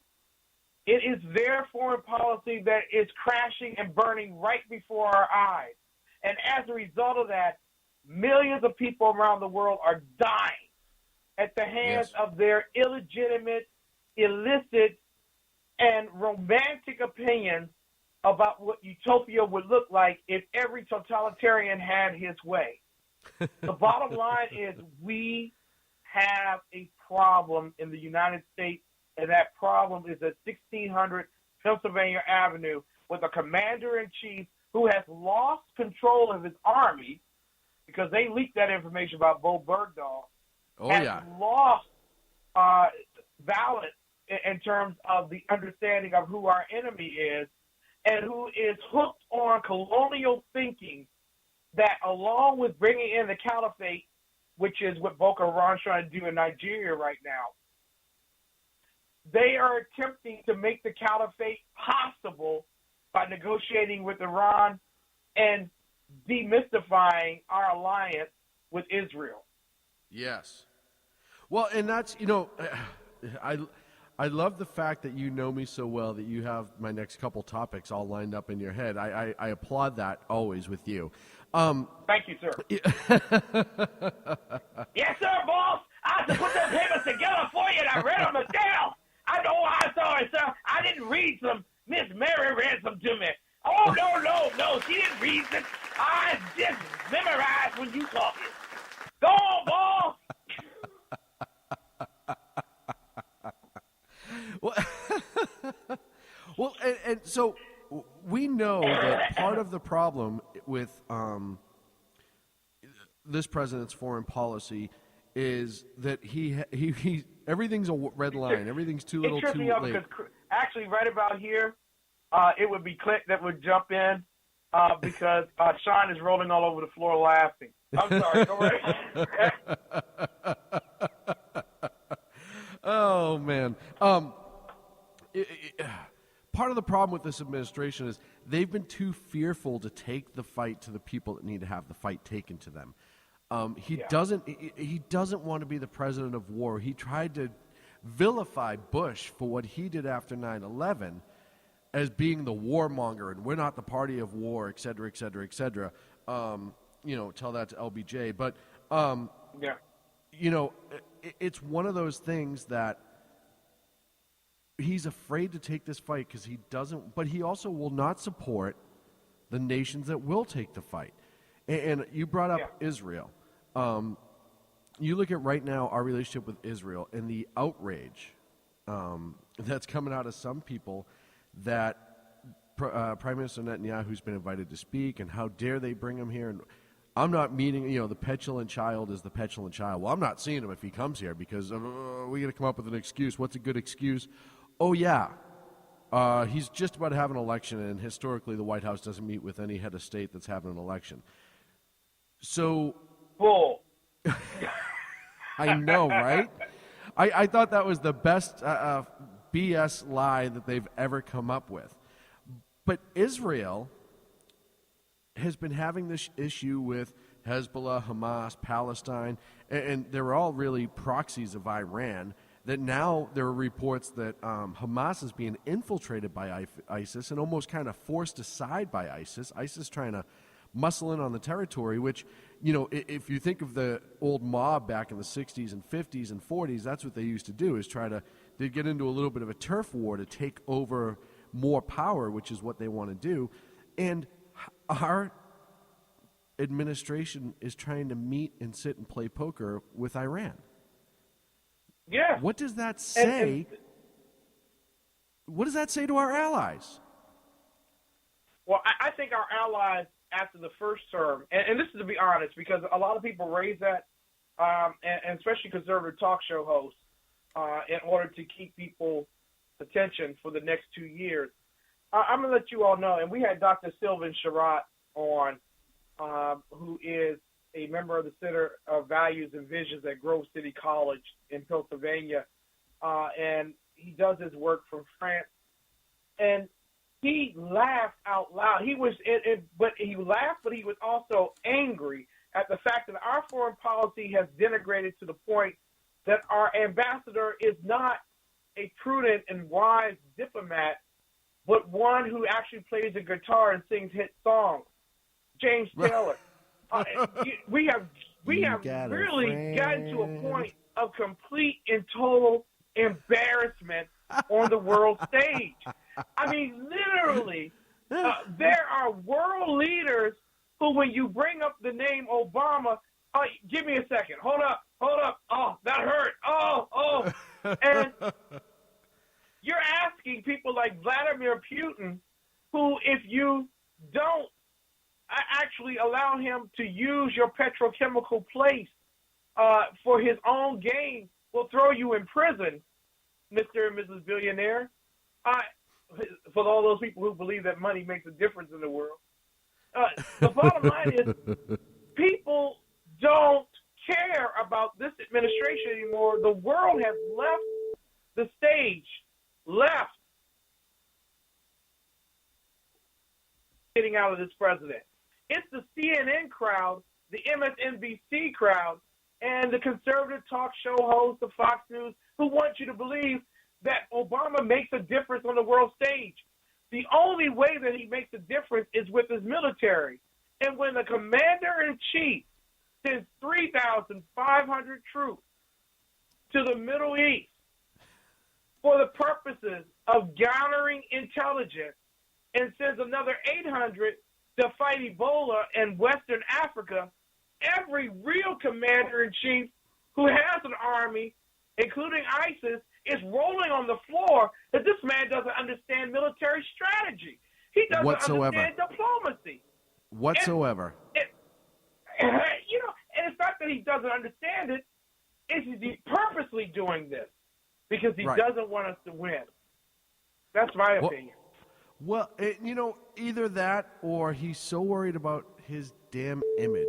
It is their foreign policy that is crashing and burning right before our eyes. And as a result of that, millions of people around the world are dying at the hands of their illegitimate, illicit, and romantic opinions about what utopia would look like if every totalitarian had his way. The bottom line is we have a problem in the United States, and that problem is at 1600 Pennsylvania Avenue with a commander-in-chief who has lost control of his army because they leaked that information about Bo Bergdahl. Lost balance in terms of the understanding of who our enemy is, and who is hooked on colonial thinking that, along with bringing in the caliphate, which is what Boko Haram is trying to do in Nigeria right now, they are attempting to make the caliphate possible by negotiating with Iran and demystifying our alliance with Israel. Yes. Well, and that's, I love the fact that you know me so well that you have my next couple topics all lined up in your head. I applaud that always with you. Thank you, sir. Yes, sir, boss. I had to put those papers together for you, and I read them myself. I know I saw it, sir. I didn't read some. Miss Mary read some to me. Oh, no. She didn't read them. I just memorized when you talking. Go on, boss. Well, and so we know that part of the problem with this president's foreign policy is that he everything's a red line. Everything's too little, too late. Actually, right about here, it would be Clint that would jump in because Sean is rolling all over the floor laughing. I'm sorry. Go right. Oh, man. Part of the problem with this administration is they've been too fearful to take the fight to the people that need to have the fight taken to them. He doesn't want to be the president of war. He tried to vilify Bush for what he did after 9/11 as being the warmonger, and we're not the party of war, et cetera, et cetera, et cetera. Tell that to LBJ. But, it's one of those things that he's afraid to take this fight because he doesn't, but he also will not support the nations that will take the fight. And you brought up Israel. You look at right now our relationship with Israel and the outrage that's coming out of some people that Prime Minister Netanyahu's been invited to speak, and how dare they bring him here. And I'm not meeting, the petulant child is the petulant child. Well, I'm not seeing him if he comes here because we got to come up with an excuse. What's a good excuse? Oh, yeah. He's just about to have an election, and historically the White House doesn't meet with any head of state that's having an election. So, bull. I know, right? I thought that was the best BS lie that they've ever come up with. But Israel has been having this issue with Hezbollah, Hamas, Palestine, and they're all really proxies of Iran. That now there are reports that Hamas is being infiltrated by ISIS and almost kind of forced aside by ISIS. ISIS trying to muscle in on the territory, which, if you think of the old mob back in the 60s and 50s and 40s, that's what they used to do, is they'd get into a little bit of a turf war to take over more power, which is what they want to do. And our administration is trying to meet and sit and play poker with Iran. Yeah. What does that say? What does that say to our allies? Well, I think our allies after the first term, and this is to be honest, because a lot of people raise that, and especially conservative talk show hosts, in order to keep people's attention for the next 2 years. I'm going to let you all know, and we had Dr. Sylvan Sherratt on, who is a member of the Center of Values and Visions at Grove City College in Pennsylvania, and he does his work from France. And he laughed out loud. He laughed, but he was also angry at the fact that our foreign policy has denigrated to the point that our ambassador is not a prudent and wise diplomat, but one who actually plays a guitar and sings hit songs. James Taylor. We have really gotten to a point of complete and total embarrassment on the world stage. I mean, literally, there are world leaders who, when you bring up the name Obama, give me a second. Hold up. Oh, that hurt. Oh. And you're asking people like Vladimir Putin, who, if you don't actually allow him to use your petrochemical place for his own gain, will throw you in prison, Mr. and Mrs. Billionaire. For all those people who believe that money makes a difference in the world. The bottom line is people don't care about this administration anymore. The world has left the stage, getting out of this president. It's the CNN crowd, the MSNBC crowd, and the conservative talk show hosts of Fox News who want you to believe that Obama makes a difference on the world stage. The only way that he makes a difference is with his military. And when the commander-in-chief sends 3,500 troops to the Middle East for the purposes of garnering intelligence and sends another 800 to fight Ebola in Western Africa, every real commander-in-chief who has an army, including ISIS, is rolling on the floor that this man doesn't understand military strategy. He doesn't understand diplomacy. Whatsoever. And it's not that he doesn't understand it. It's he's purposely doing this because he doesn't want us to win. That's my opinion. Well, either that or he's so worried about his damn image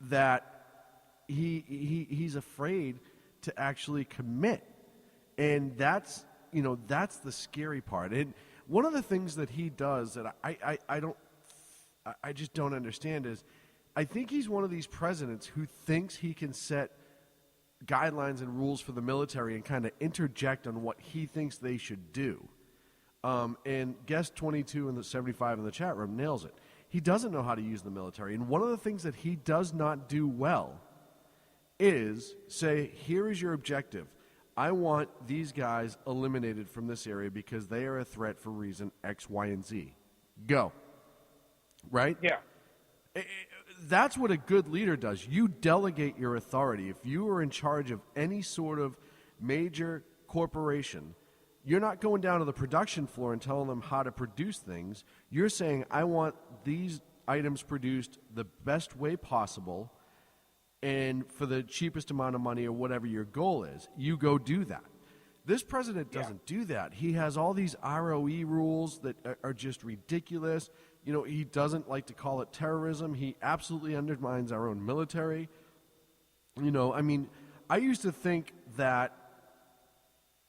that he's afraid to actually commit. And that's the scary part. And one of the things that he does that I just don't understand is I think he's one of these presidents who thinks he can set guidelines and rules for the military and kind of interject on what he thinks they should do. And guest 22 and the 75 in the chat room nails it. He doesn't know how to use the military. And one of the things that he does not do well is say, here is your objective. I want these guys eliminated from this area because they are a threat for reason X, Y, and Z. Go. Right? Yeah. That's what a good leader does. You delegate your authority. If you are in charge of any sort of major corporation, you're not going down to the production floor and telling them how to produce things. You're saying, I want these items produced the best way possible and for the cheapest amount of money or whatever your goal is. You go do that. This president doesn't do that. He has all these ROE rules that are just ridiculous. He doesn't like to call it terrorism. He absolutely undermines our own military. I used to think that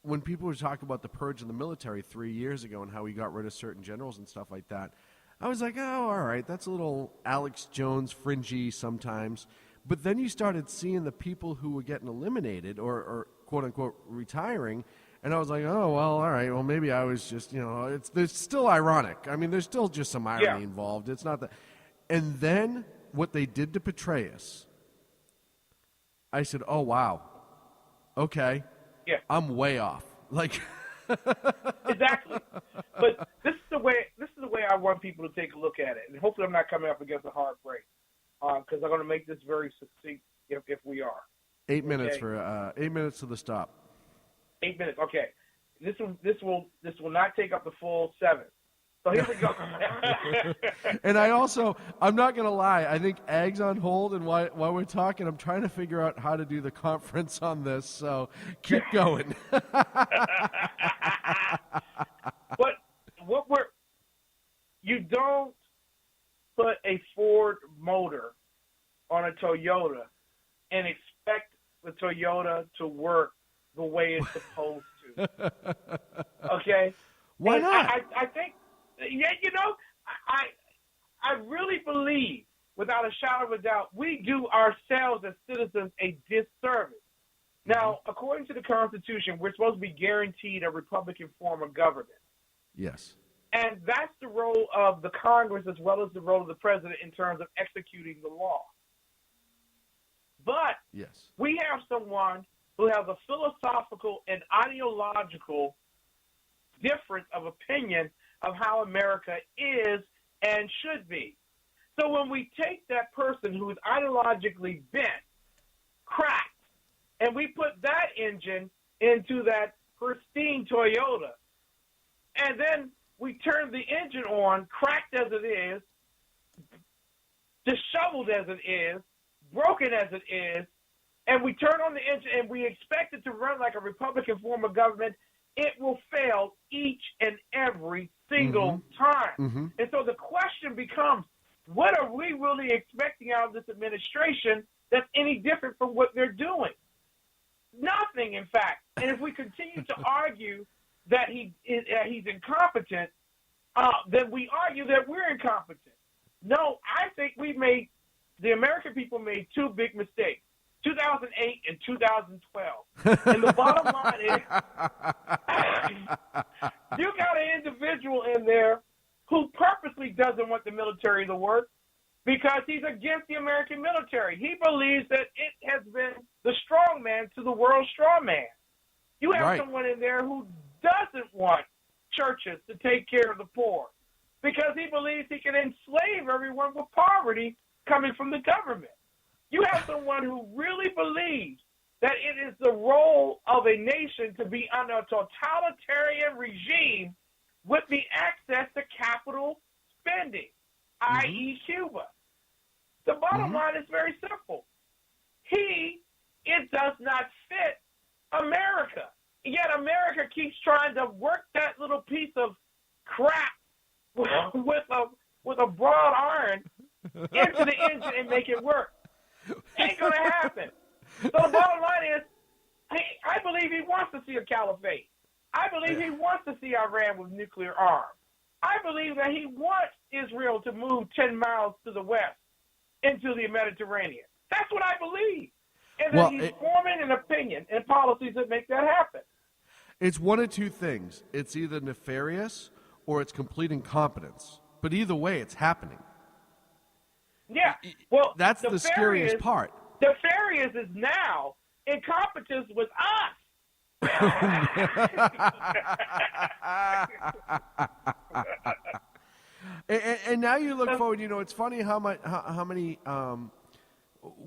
when people would talk about the purge in the military 3 years ago and how he got rid of certain generals and stuff like that, I was like, oh, all right, that's a little Alex Jones fringy sometimes. But then you started seeing the people who were getting eliminated or quote-unquote retiring, and I was like, oh, well, all right, well, maybe I was just, there's still ironic. I mean, there's still just some irony involved. It's not that. And then what they did to Petraeus, I said, oh, wow, okay, I'm way off. Like, exactly. But this is the way I want people to take a look at it, and hopefully I'm not coming up against a hard break because I'm going to make this very succinct if we are. 8 minutes for 8 minutes to the stop. 8 minutes. Okay. This will not take up the full 7. So here we go. And I'm not going to lie, I think Ag's on hold, and while we're talking, I'm trying to figure out how to do the conference on this, so keep going. But you don't put a Ford motor on a Toyota and expect the Toyota to work the way it's supposed to. Okay? Why not? I think, I really believe, without a shadow of a doubt, we do ourselves as citizens a disservice. Now, according to the Constitution, we're supposed to be guaranteed a Republican form of government. Yes. And that's the role of the Congress as well as the role of the president in terms of executing the law. But we have someone who has a philosophical and ideological difference of opinion of how America is and should be. So when we take that person who is ideologically bent, cracked, and we put that engine into that pristine Toyota, and then we turn the engine on, cracked as it is, disheveled as it is, broken as it is, and we turn on the engine and we expect it to run like a Republican form of government, it will fail each and every single time. And so the question becomes, what are we really expecting out of this administration that's any different from what they're doing? Nothing, in fact. And if we continue to argue that he's incompetent, then we argue that we're incompetent. No, I think we made the American people made two big mistakes, 2008 and 2012. And the bottom line is, you got an individual in there who purposely doesn't want the military to work because he's against the American military. He believes that it has been the strong man to the world's strong man. You have someone in there who doesn't want churches to take care of the poor because he believes he can enslave everyone with poverty coming from the government. You have someone who really believes that it is the role of a nation to be under a totalitarian regime with the access to capital spending, i.e. Cuba. The bottom line is very simple. It does not fit America. Yet America keeps trying to work that little piece of crap with a broad iron into the engine and make it work. Ain't going to happen. So the bottom line is, I believe he wants to see a caliphate. I believe he wants to see Iran with nuclear arms. I believe that he wants Israel to move 10 miles to the west into the Mediterranean. That's what I believe. And then he's forming an opinion and policies that make that happen. It's one of two things. It's either nefarious or it's complete incompetence. But either way, it's happening. Yeah. Well, that's the scariest part. Nefarious is now. Incompetence was us. and now you look forward. You know, it's funny how many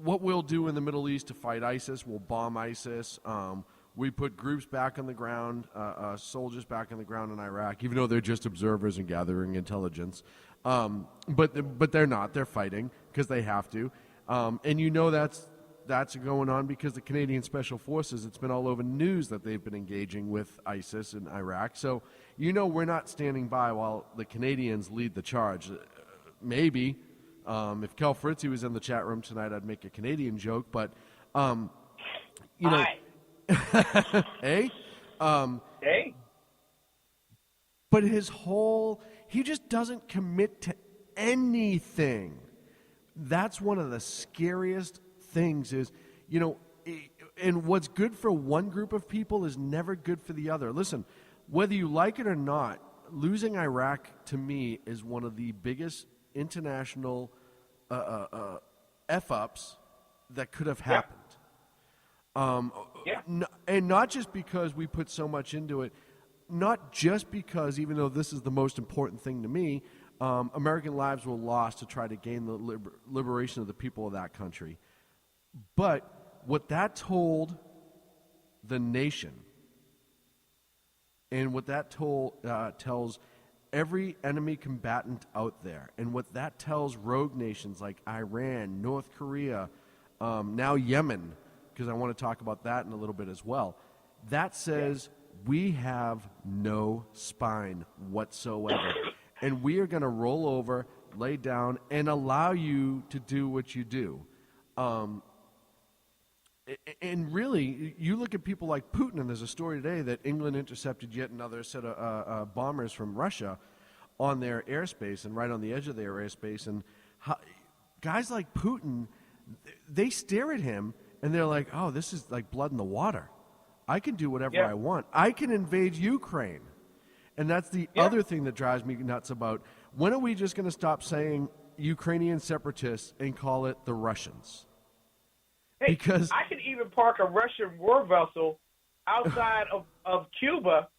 what we'll do in the Middle East to fight ISIS. We'll bomb ISIS. We put groups back on the ground, soldiers back on the ground in Iraq, even though they're just observers and gathering intelligence. But they're not. They're fighting because they have to. And you know that's going on because the Canadian Special Forces, it's been all over the news that they've been engaging with ISIS in Iraq. So, you know, we're not standing by while the Canadians lead the charge. Maybe, if Kel Fritzy was in the chat room tonight, I'd make a Canadian joke, but, you know. Hey? Hey? But he just doesn't commit to anything. That's one of the scariest things is, you know, and what's good for one group of people is never good for the other. Listen, whether you like it or not, losing Iraq to me is one of the biggest international F-ups that could have happened. And not just because we put so much into it, not just because, even though this is the most important thing to me, American lives were lost to try to gain the liberation of the people of that country. But what that told the nation, and what that tells every enemy combatant out there, and what that tells rogue nations like Iran, North Korea, now Yemen, because I want to talk about that in a little bit as well, that says we have no spine whatsoever. And we are going to roll over, lay down, and allow you to do what you do. And really, you look at people like Putin, and there's a story today that England intercepted yet another set of bombers from Russia on their airspace and right on the edge of their airspace. And guys like Putin, they stare at him, and they're like, oh, this is like blood in the water. I can do whatever I want. I can invade Ukraine. And that's the other thing that drives me nuts about, when are we just going to stop saying Ukrainian separatists and call it the Russians? Hey, because I could even park a Russian war vessel outside of Cuba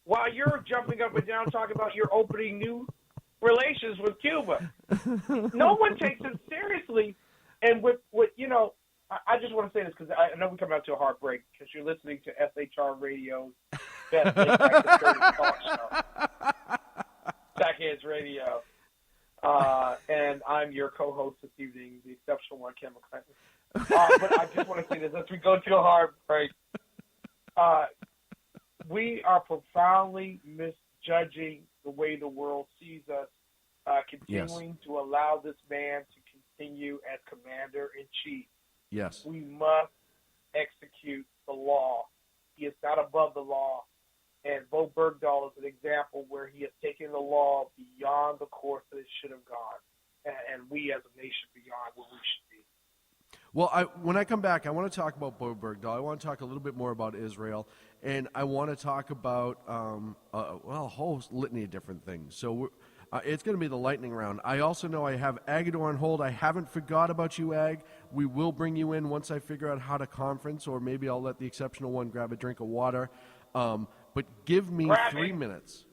while you're jumping up and down talking about you're opening new relations with Cuba. No one takes it seriously. And with you know, I just want to say this because I know we come out to a hard break because you're listening to SHR Radio's best late night conservative talk show, Sackheads Radio. And I'm your co-host this evening, the exceptional one, Ken McClenton. But I just want to say this as we go to a hard break. We are profoundly misjudging the way the world sees us, continuing to allow this man to continue as commander-in-chief. Yes. We must execute the law. He is not above the law. And Bo Bergdahl is an example where he has taken the law beyond the course that it should have gone. and we as a nation beyond where we should be. Well, when I come back, I want to talk about Bo Bergdahl. I want to talk a little bit more about Israel, and I want to talk about a whole litany of different things. So it's going to be the lightning round. I also know I have Agador on hold. I haven't forgot about you, Ag. We will bring you in once I figure out how to conference, or maybe I'll let the exceptional one grab a drink of water. But give me 3 minutes.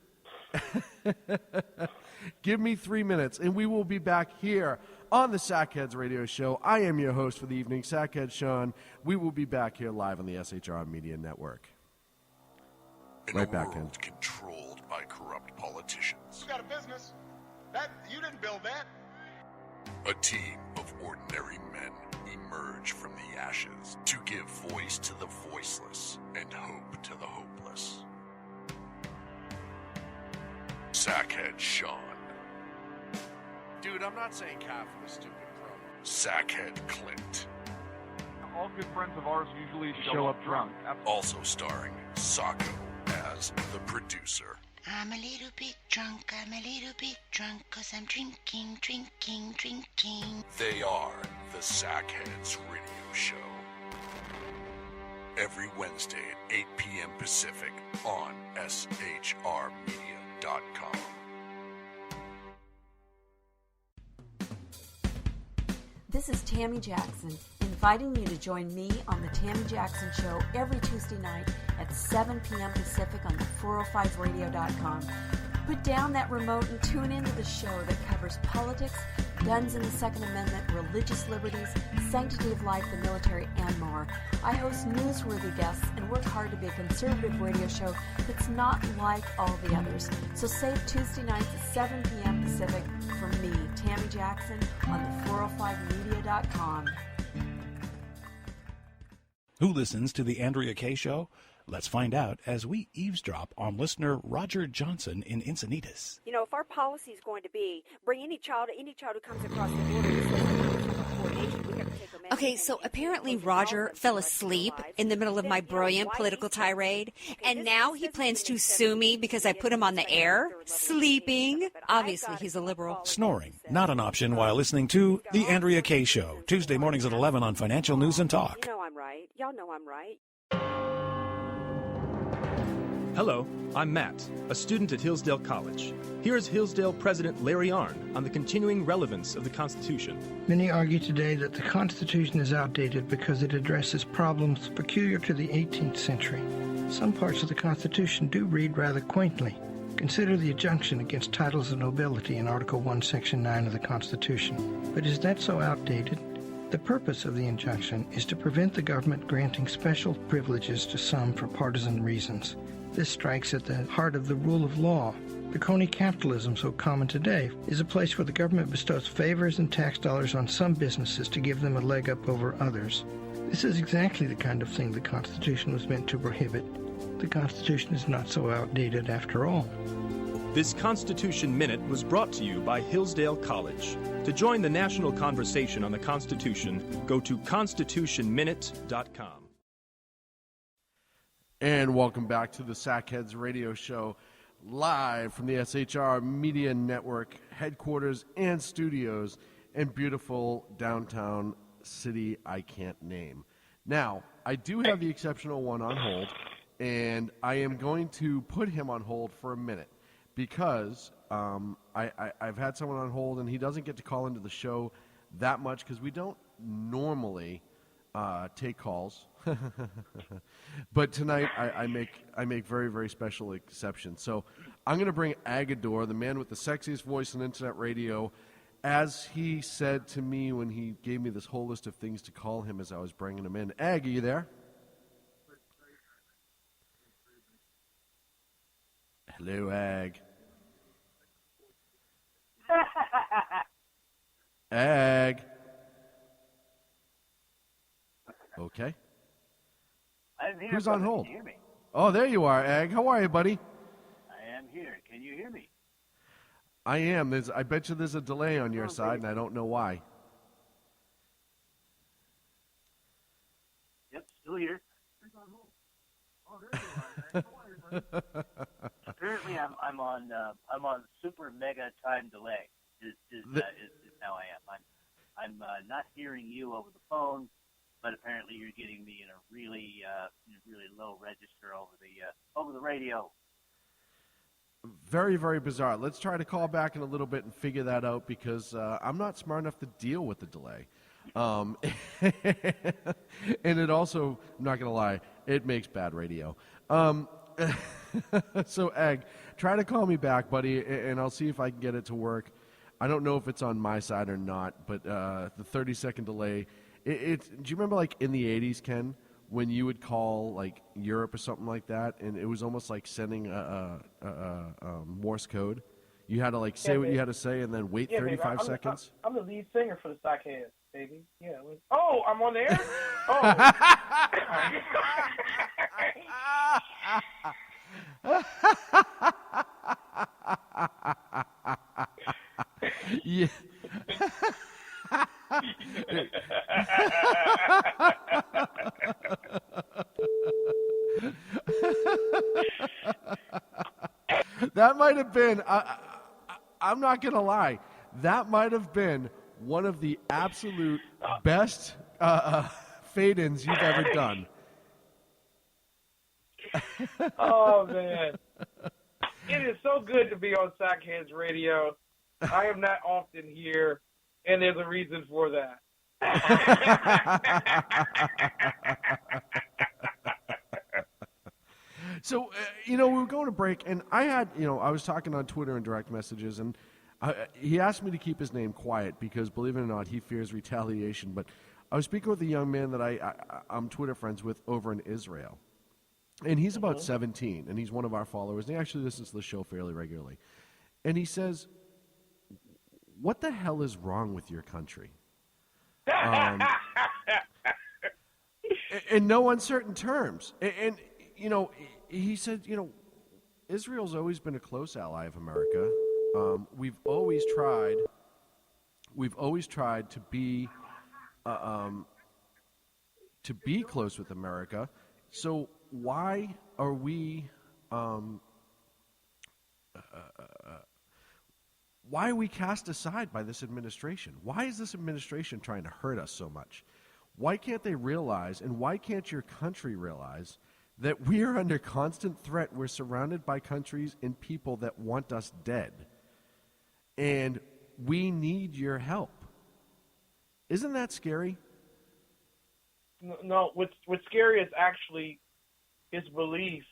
Give me 3 minutes, and we will be back here on the Sackheads Radio Show. I am your host for the evening, Sackhead Sean. We will be back here live on the SHR Media Network. Right back in. Controlled by corrupt politicians. You got a business. You didn't build that. A team of ordinary men emerge from the ashes to give voice to the voiceless and hope to the hopeless. Sackhead Sean. Dude, I'm not saying calf for the stupid pro. Sackhead Clint. All good friends of ours usually show up drunk. Also starring Soko as the producer. I'm a little bit drunk, 'cause I'm drinking. They are the Sackheads Radio Show. Every Wednesday at 8 p.m. Pacific on shrmedia.com. This is Tammy Jackson, inviting you to join me on the Tammy Jackson Show every Tuesday night at 7 p.m. Pacific on the 405radio.com. Put down that remote and tune into the show that covers politics, guns and the Second Amendment, religious liberties, sanctity of life, the military, and more. I host newsworthy guests and work hard to be a conservative radio show that's not like all the others. So save Tuesday nights at 7 p.m. Pacific for me, Tammy Jackson, on the 405media.com. Who listens to the Andrea Kaye Show? Let's find out as we eavesdrop on listener Roger Johnson in Encinitas. You know, if our policy is going to be bring any child who comes across the border and says coordination, we got to take them in. Okay, so apparently Roger fell asleep in the middle of my brilliant political tirade, and now he plans to sue me because I put him on the air, sleeping. Obviously, he's a liberal. Snoring, not an option while listening to The Andrea Kaye Show, Tuesday mornings at 11 on Financial News and Talk. You know I'm right. Y'all know I'm right. Hello, I'm Matt, a student at Hillsdale College. Here is Hillsdale President Larry Arnn on the continuing relevance of the Constitution. Many argue today that the Constitution is outdated because it addresses problems peculiar to the 18th century. Some parts of the Constitution do read rather quaintly. Consider the injunction against titles of nobility in Article 1, Section 9 of the Constitution. But is that so outdated? The purpose of the injunction is to prevent the government granting special privileges to some for partisan reasons. This strikes at the heart of the rule of law. The crony capitalism so common today is a place where the government bestows favors and tax dollars on some businesses to give them a leg up over others. This is exactly the kind of thing the Constitution was meant to prohibit. The Constitution is not so outdated after all. This Constitution Minute was brought to you by Hillsdale College. To join the national conversation on the Constitution, go to constitutionminute.com. And welcome back to the Sackheads Radio Show, live from the SHR Media Network headquarters and studios in beautiful downtown city I can't name. Now, I do have the exceptional one on hold, and I am going to put him on hold for a minute because I've had someone on hold, and he doesn't get to call into the show that much because we don't normally take calls. But tonight I make very, very special exceptions. So I'm going to bring Agador, the man with the sexiest voice on internet radio, as he said to me when he gave me this whole list of things to call him as I was bringing him in. Ag, are you there? Hello, Ag. Ag. Okay. I'm here. Who's on hold? Can you hear me? Oh, there you are, Ag. How are you, buddy? I am here. Can you hear me? I am. I bet you there's a delay on your side, and I don't know why. Yep, still here. Apparently, I'm on super mega time delay. is how I am. I'm not hearing you over the phone, but apparently you're getting me in a really low register over the radio. Very, very bizarre. Let's try to call back in a little bit and figure that out because I'm not smart enough to deal with the delay. And it also, I'm not going to lie, it makes bad radio. So, Egg, try to call me back, buddy, and I'll see if I can get it to work. I don't know if it's on my side or not, but the 30-second delay, do you remember, like, in the 80s, Ken, when you would call, like, Europe or something like that, and it was almost like sending a Morse code? You had to, like, say what you had to say and then wait 35 seconds? I'm the lead singer for the Stockheads, baby. Yeah. Oh, I'm on the air? Oh. Yeah. That might have been, I'm not going to lie, that might have been one of the absolute best fade-ins you've ever done. Oh, man. It is so good to be on Sackheads Radio. I am not often here, and there's a reason for that. So, we were going to break, and I was talking on Twitter and direct messages, and he asked me to keep his name quiet because, believe it or not, he fears retaliation. But I was speaking with a young man that I'm Twitter friends with over in Israel, and he's about 17, and he's one of our followers, and he actually listens to the show fairly regularly. And he says, what the hell is wrong with your country? In no uncertain terms. And he said, Israel's always been a close ally of America. We've always tried to be close with America. So why are we cast aside by this administration? Why is this administration trying to hurt us so much? Why can't they realize, and why can't your country realize, that we are under constant threat? We're surrounded by countries and people that want us dead. And we need your help. Isn't that scary? No, what's scary is actually his belief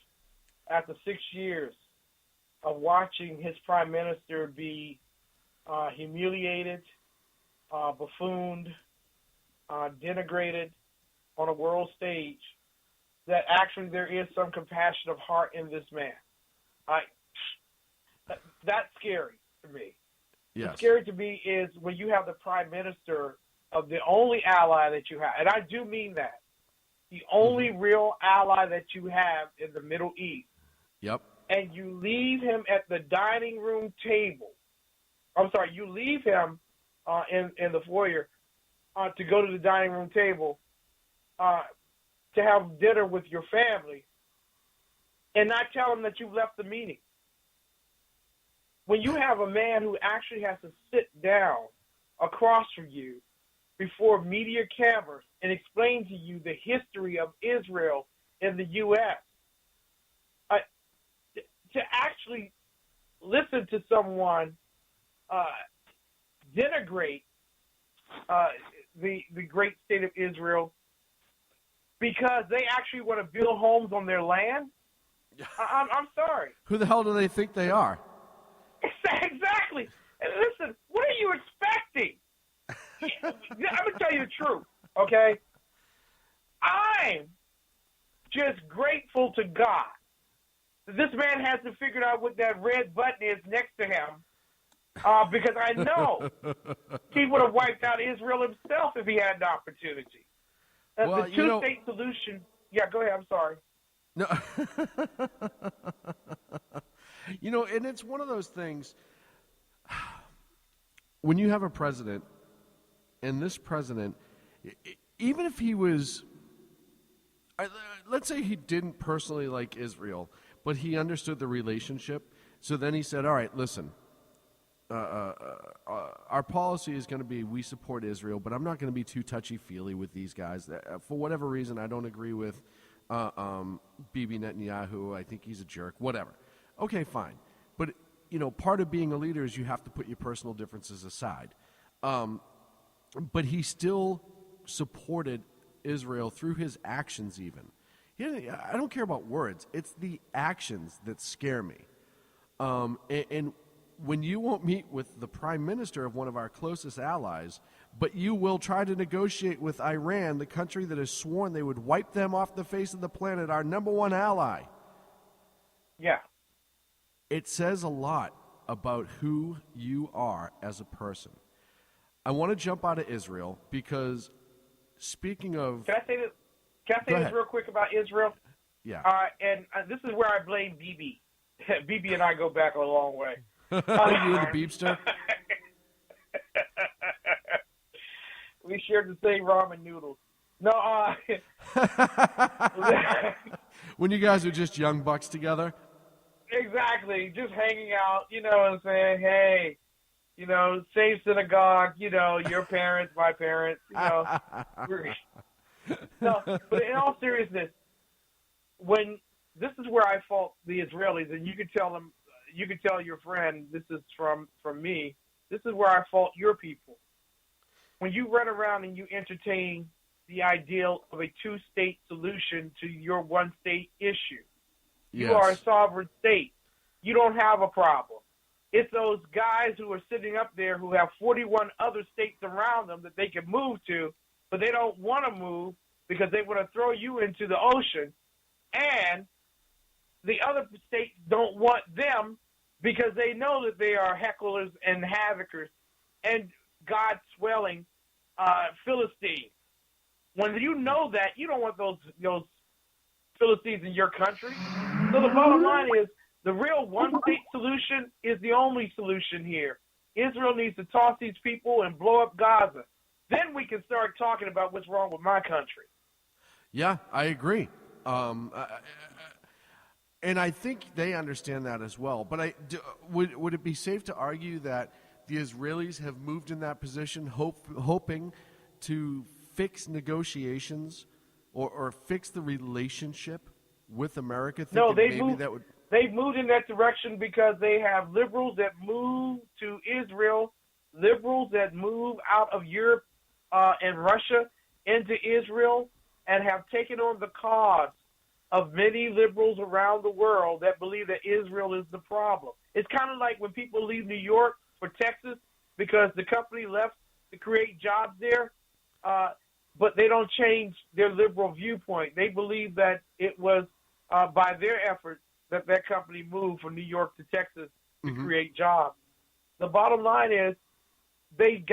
after 6 years of watching his prime minister be humiliated, buffooned, denigrated on a world stage, that actually there is some compassion of heart in this man. That's scary to me. Yes. What's scary to me is when you have the prime minister of the only ally that you have, and I do mean that, the only real ally that you have in the Middle East. Yep. And you leave him at the dining room table. I'm sorry, you leave him in the foyer to go to the dining room table to have dinner with your family and not tell him that you've left the meeting. When you have a man who actually has to sit down across from you before media cameras and explain to you the history of Israel in the U.S., to actually listen to someone denigrate the great state of Israel because they actually want to build homes on their land, I'm sorry. Who the hell do they think they are? Exactly. And listen, what are you expecting? I'm going to tell you the truth, okay? I'm just grateful to God that this man hasn't figured out what that red button is next to him, because I know he would have wiped out Israel himself if he had the opportunity. Well, the two-state solution. Yeah, go ahead. I'm sorry. No. And it's one of those things, when you have a president, and this president, even if he was, let's say he didn't personally like Israel, but he understood the relationship, so then he said, all right, listen, our policy is going to be we support Israel, but I'm not going to be too touchy-feely with these guys. For whatever reason, I don't agree with Bibi Netanyahu. I think he's a jerk. Whatever. Okay, fine. But, part of being a leader is you have to put your personal differences aside. But he still supported Israel through his actions even. I don't care about words. It's the actions that scare me. And when you won't meet with the prime minister of one of our closest allies, but you will try to negotiate with Iran, the country that has sworn they would wipe them off the face of the planet, our number one ally. Yeah. It says a lot about who you are as a person. I want to jump out of Israel because speaking of... Can I say this real quick about Israel? Yeah. And this is where I blame Bibi. Bibi and I go back a long way. You and the Beepster? We shared the same ramen noodles. No, when you guys were just young bucks together? Exactly. Just hanging out, you know what I'm saying? Hey, same synagogue, your parents, my parents, No, but in all seriousness, this is where I fault the Israelis, and you can tell your friend, this is from me, this is where I fault your people. When you run around and you entertain the ideal of a two-state solution to your one-state issue, you are a sovereign state. You don't have a problem. It's those guys who are sitting up there who have 41 other states around them that they can move to, but they don't want to move because they want to throw you into the ocean, and the other states don't want them because they know that they are hecklers and havocers and God-swelling Philistines. When you know that, you don't want those Philistines in your country. So the bottom line is the real one-state solution is the only solution here. Israel needs to toss these people and blow up Gaza. Then we can start talking about what's wrong with my country. Yeah, I agree. And I think they understand that as well. But would it be safe to argue that the Israelis have moved in that position hoping to fix negotiations or fix the relationship with America? No, they've moved in that direction because they have liberals that move to Israel, liberals that move out of Europe and Russia into Israel, and have taken on the cause of many liberals around the world that believe that Israel is the problem. It's kind of like when people leave New York for Texas because the company left to create jobs there, but they don't change their liberal viewpoint. They believe that it was by their efforts that company moved from New York to Texas to create jobs. The bottom line is they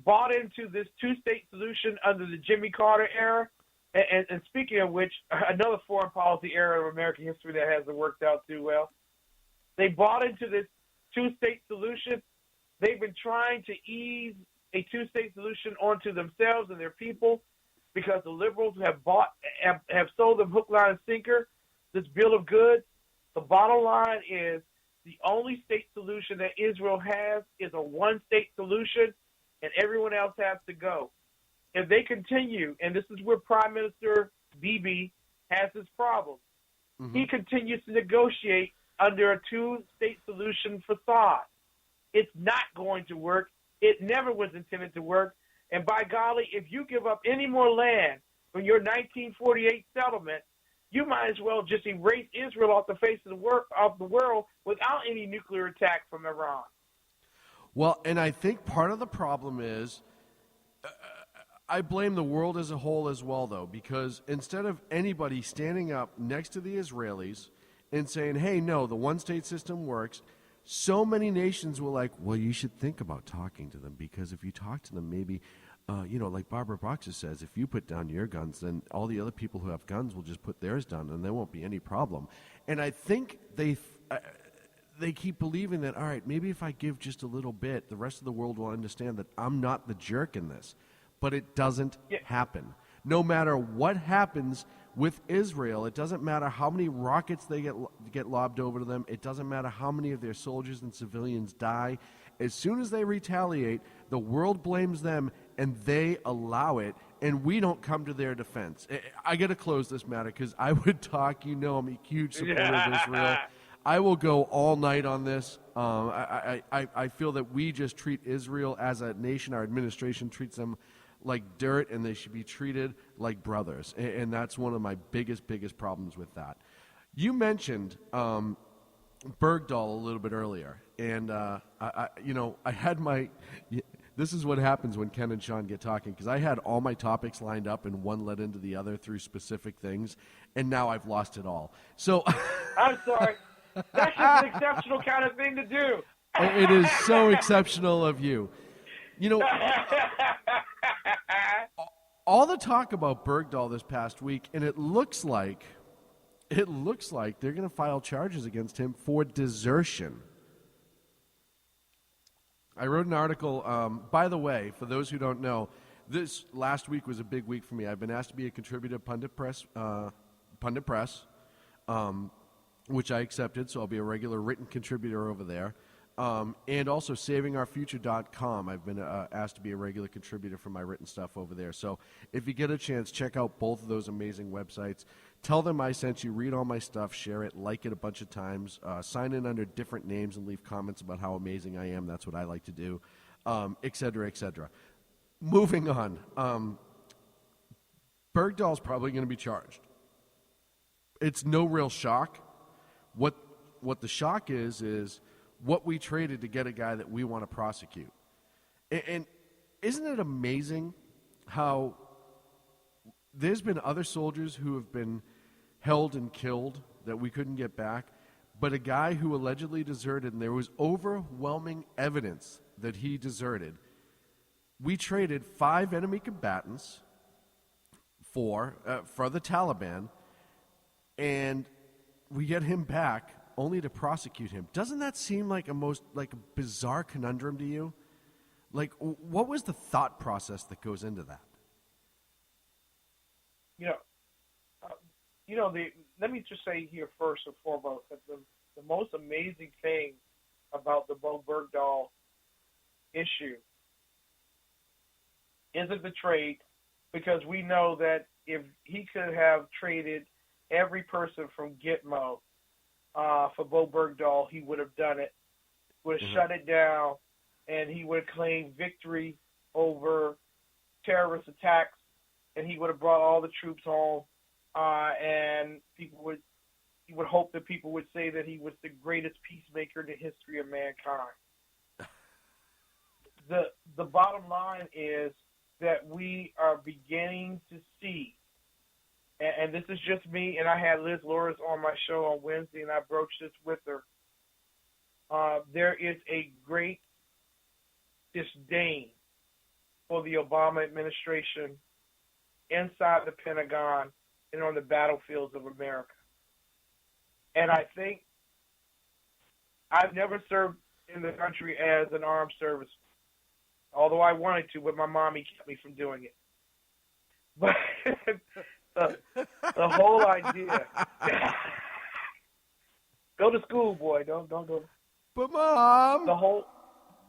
bought into this two-state solution under the Jimmy Carter era. And speaking of which, another foreign policy era of American history that hasn't worked out too well. They bought into this two-state solution. They've been trying to ease a two-state solution onto themselves and their people because the liberals have sold them hook, line, and sinker this bill of goods. The bottom line is the only state solution that Israel has is a one-state solution, and everyone else has to go. If they continue, and this is where Prime Minister Bibi has his problem, he continues to negotiate under a two-state solution facade. It's not going to work. It never was intended to work. And by golly, if you give up any more land from your 1948 settlement, you might as well just erase Israel off the face of the world without any nuclear attack from Iran. Well, and I think part of the problem is I blame the world as a whole as well, though, because instead of anybody standing up next to the Israelis and saying, hey, no, the one-state system works, so many nations were like, well, you should think about talking to them, because if you talk to them, maybe, like Barbara Boxer says, if you put down your guns, then all the other people who have guns will just put theirs down, and there won't be any problem. And I think they keep believing that, all right, maybe if I give just a little bit, the rest of the world will understand that I'm not the jerk in this. But it doesn't happen. No matter what happens with Israel, it doesn't matter how many rockets they get lobbed over to them. It doesn't matter how many of their soldiers and civilians die. As soon as they retaliate, the world blames them, and they allow it, and we don't come to their defense. I got to close this matter because I would talk. You know I'm a huge supporter of Israel. I will go all night on this. I feel that we just treat Israel as a nation. Our administration treats them like dirt, and they should be treated like brothers. And that's one of my biggest problems with that. You mentioned Bergdahl a little bit earlier, and I had my. This is what happens when Ken and Sean get talking, because I had all my topics lined up, and one led into the other through specific things, and now I've lost it all. So I'm sorry. That's just an exceptional kind of thing to do. It is so exceptional of you. You know, all the talk about Bergdahl this past week, and it looks like they're going to file charges against him for desertion. I wrote an article, by the way, for those who don't know, this last week was a big week for me. I've been asked to be a contributor to Pundit Press, which I accepted, so I'll be a regular written contributor over there. And also SavingOurFuture.com. I've been asked to be a regular contributor for my written stuff over there. So if you get a chance, check out both of those amazing websites. Tell them I sent you, read all my stuff, share it, like it a bunch of times, sign in under different names and leave comments about how amazing I am. That's what I like to do, et cetera, et cetera. Moving on. Bergdahl's probably going to be charged. It's no real shock. What the shock is what we traded to get a guy that we want to prosecute. And isn't it amazing how there's been other soldiers who have been held and killed that we couldn't get back, but a guy who allegedly deserted, and there was overwhelming evidence that he deserted, we traded 5 enemy combatants for the Taliban, and we get him back only to prosecute him. Doesn't that seem like a bizarre conundrum to you? Like, what was the thought process that goes into that? Let me just say here first and foremost that the most amazing thing about the Bo Bergdahl issue isn't the trade, because we know that if he could have traded every person from Gitmo for Bo Bergdahl, he would have done it, would have shut it down, and he would have claimed victory over terrorist attacks, and he would have brought all the troops home, and he would hope that people would say that he was the greatest peacemaker in the history of mankind. The bottom line is that we are beginning to see, and this is just me, and I had Liz Loris on my show on Wednesday, and I broached this with her. There is a great disdain for the Obama administration inside the Pentagon and on the battlefields of America. And I think I've never served in the country as an armed serviceman, although I wanted to, but my mommy kept me from doing it. But the whole idea. Go to school, boy. Don't go. But Mom.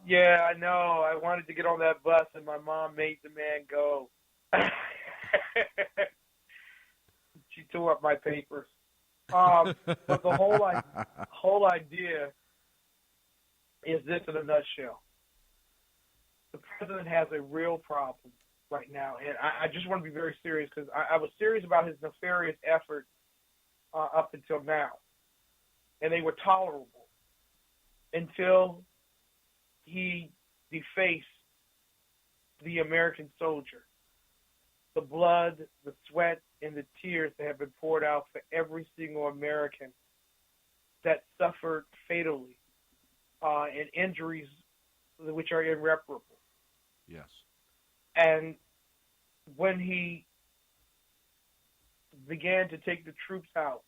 Yeah, I know. I wanted to get on that bus, and my mom made the man go. She tore up my papers. But the whole idea is this in a nutshell. The president has a real problem right now, and I just want to be very serious, because I was serious about his nefarious efforts up until now, and they were tolerable until he defaced the American soldier. The blood, the sweat, and the tears that have been poured out for every single American that suffered fatally and injuries which are irreparable. Yes. And when he began to take the troops out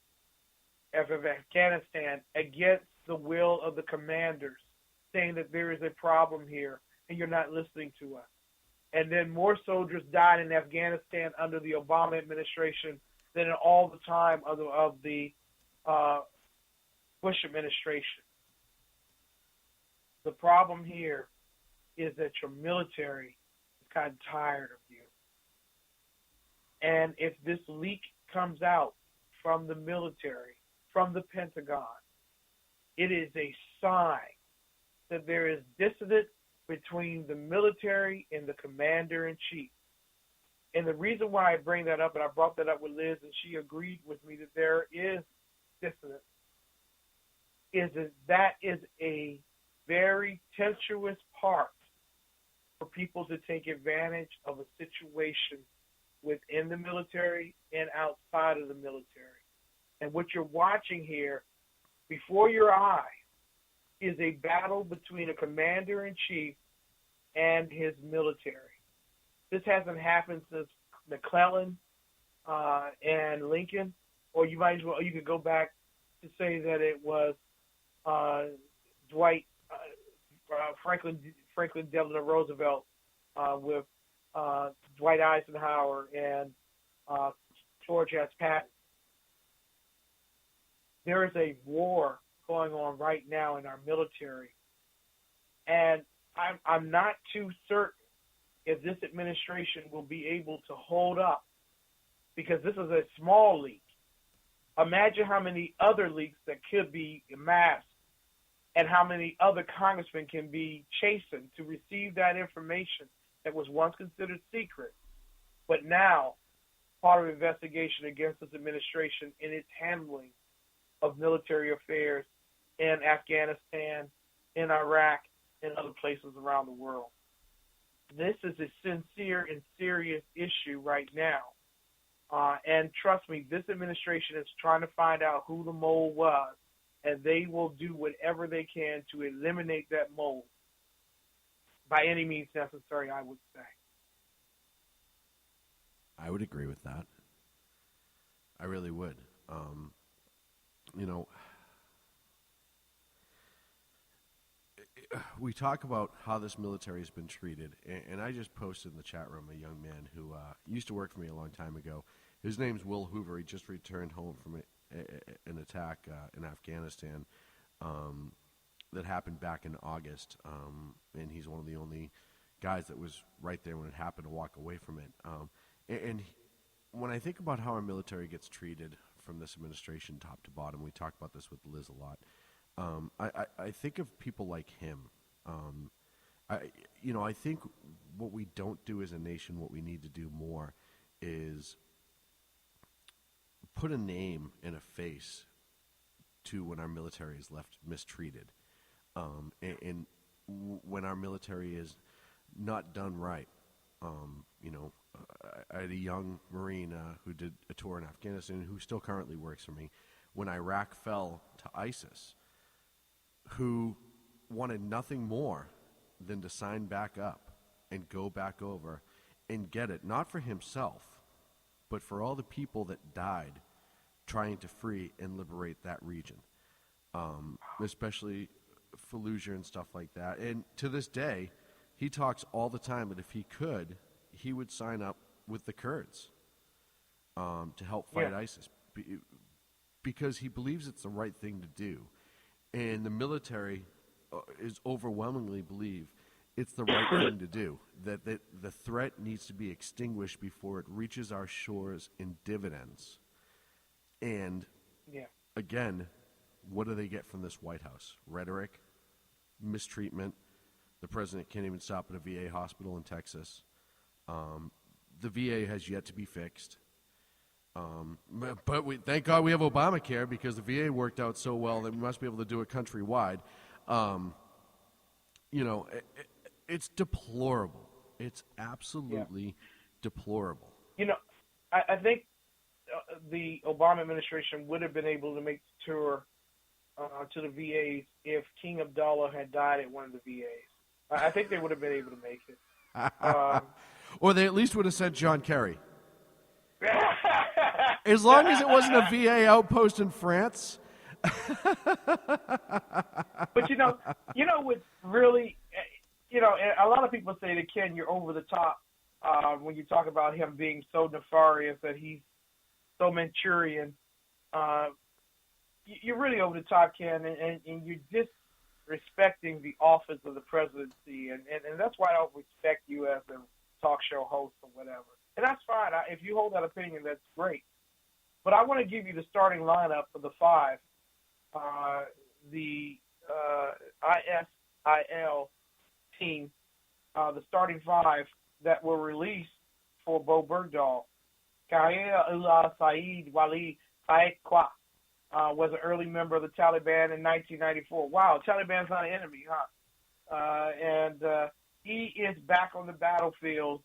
of Afghanistan against the will of the commanders, saying that there is a problem here and you're not listening to us. And then more soldiers died in Afghanistan under the Obama administration than in all the time of the Bush administration. The problem here is that your military is kind of tired of you. And if this leak comes out from the military, from the Pentagon, it is a sign that there is dissonance between the military and the commander-in-chief. And the reason why I bring that up, and I brought that up with Liz, and she agreed with me that there is dissonance, is that is a very tempestuous part for people to take advantage of a situation within the military and outside of the military. And what you're watching here, before your eyes, is a battle between a commander-in-chief and his military. This hasn't happened since McClenton and Lincoln, or you might as well, you could go back to say that it was Franklin Delano Roosevelt with Dwight Eisenhower and George S. Patton. There is a war going on right now in our military, and I'm not too certain if this administration will be able to hold up, because this is a small leak. Imagine how many other leaks that could be amassed and how many other congressmen can be chastened to receive that information that was once considered secret, but now part of investigation against this administration in its handling of military affairs in Afghanistan, in Iraq, and other places around the world. This is a sincere and serious issue right now. And trust me, this administration is trying to find out who the mole was, and they will do whatever they can to eliminate that mole by any means necessary, I would say. I would agree with that. I really would. We talk about how this military has been treated, and I just posted in the chat room a young man who used to work for me a long time ago. His name's Will Hoover. He just returned home from an attack in Afghanistan that happened back in August, and he's one of the only guys that was right there when it happened to walk away from it. And when I think about how our military gets treated from this administration top to bottom, we talk about this with Liz a lot, I think of people like him. I think what we don't do as a nation, what we need to do more, is put a name and a face to when our military is left mistreated, and when our military is not done right. I had a young Marine who did a tour in Afghanistan, who still currently works for me, when Iraq fell to ISIS, who wanted nothing more than to sign back up and go back over and get it, not for himself, but for all the people that died trying to free and liberate that region, especially Fallujah and stuff like that. And to this day, he talks all the time that if he could, he would sign up with the Kurds to help fight ISIS, because he believes it's the right thing to do. And the military is overwhelmingly believe it's the right thing to do, that the threat needs to be extinguished before it reaches our shores in dividends. And again, what do they get from this White House? Rhetoric, mistreatment. The president can't even stop at a VA hospital in Texas. The VA has yet to be fixed. But thank God we have Obamacare, because the VA worked out so well that we must be able to do it countrywide. It's deplorable. It's absolutely deplorable. I think the Obama administration would have been able to make the tour to the VAs if King Abdullah had died at one of the VAs. I think they would have been able to make it. Or they at least would have sent John Kerry. As long as it wasn't a VA outpost in France. But what's really, a lot of people say that, Ken, you're over the top when you talk about him being so nefarious that he's so Manchurian. You're really over the top, Ken, and you're disrespecting the office of the presidency, and that's why I don't respect you as a talk show host or whatever. And that's fine. If you hold that opinion, that's great. But I want to give you the starting lineup for the 5. The ISIL team, the starting 5 that were released for Bo Bergdahl. Kahia Ullah Saeed Wali Saeed-Kwa was an early member of the Taliban in 1994. Wow, Taliban's not an enemy, huh? And he is back on the battlefield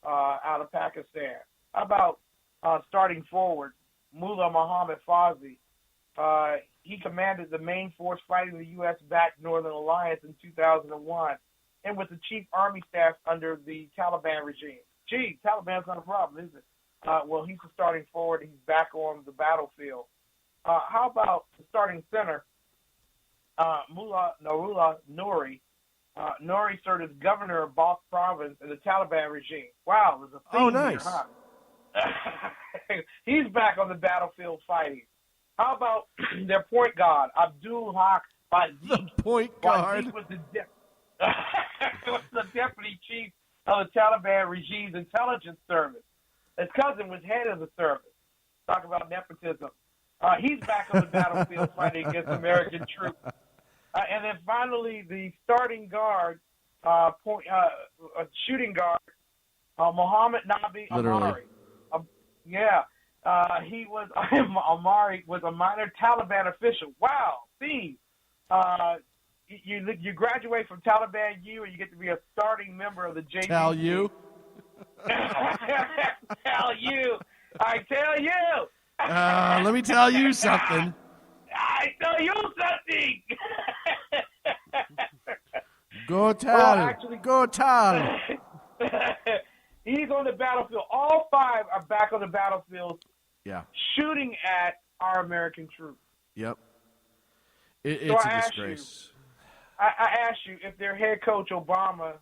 out of Pakistan. How about starting forward, Mullah Muhammad Fauzi? He commanded the main force fighting the U.S.-backed Northern Alliance in 2001 and was the chief army staff under the Taliban regime. Gee, Taliban's not a problem, is it? Well, he's the starting forward. He's back on the battlefield. How about the starting center, Mullah Narullah Nouri? Nouri served as governor of Balkh province in the Taliban regime. Wow, there's a theme nice. here, huh? He's back on the battlefield fighting. How about their point guard, Abdul Haq Bazik? The point guard. Bazik was the deputy chief of the Taliban regime's intelligence service. His cousin was head of the service. Talk about nepotism. He's back on the battlefield fighting against American troops. And then finally, the starting guard, shooting guard, Muhammad Nabi Amari. Amari was a minor Taliban official. Wow, see, you graduate from Taliban U and you get to be a starting member of the JV. Tell you. Tell you. I tell you. Let me tell you something. I tell you something. Go tell. Go tell. He's on the battlefield. All 5 are back on the battlefield. Yeah. Shooting at our American troops. Yep. It's a disgrace. I ask you if their head coach, Obama,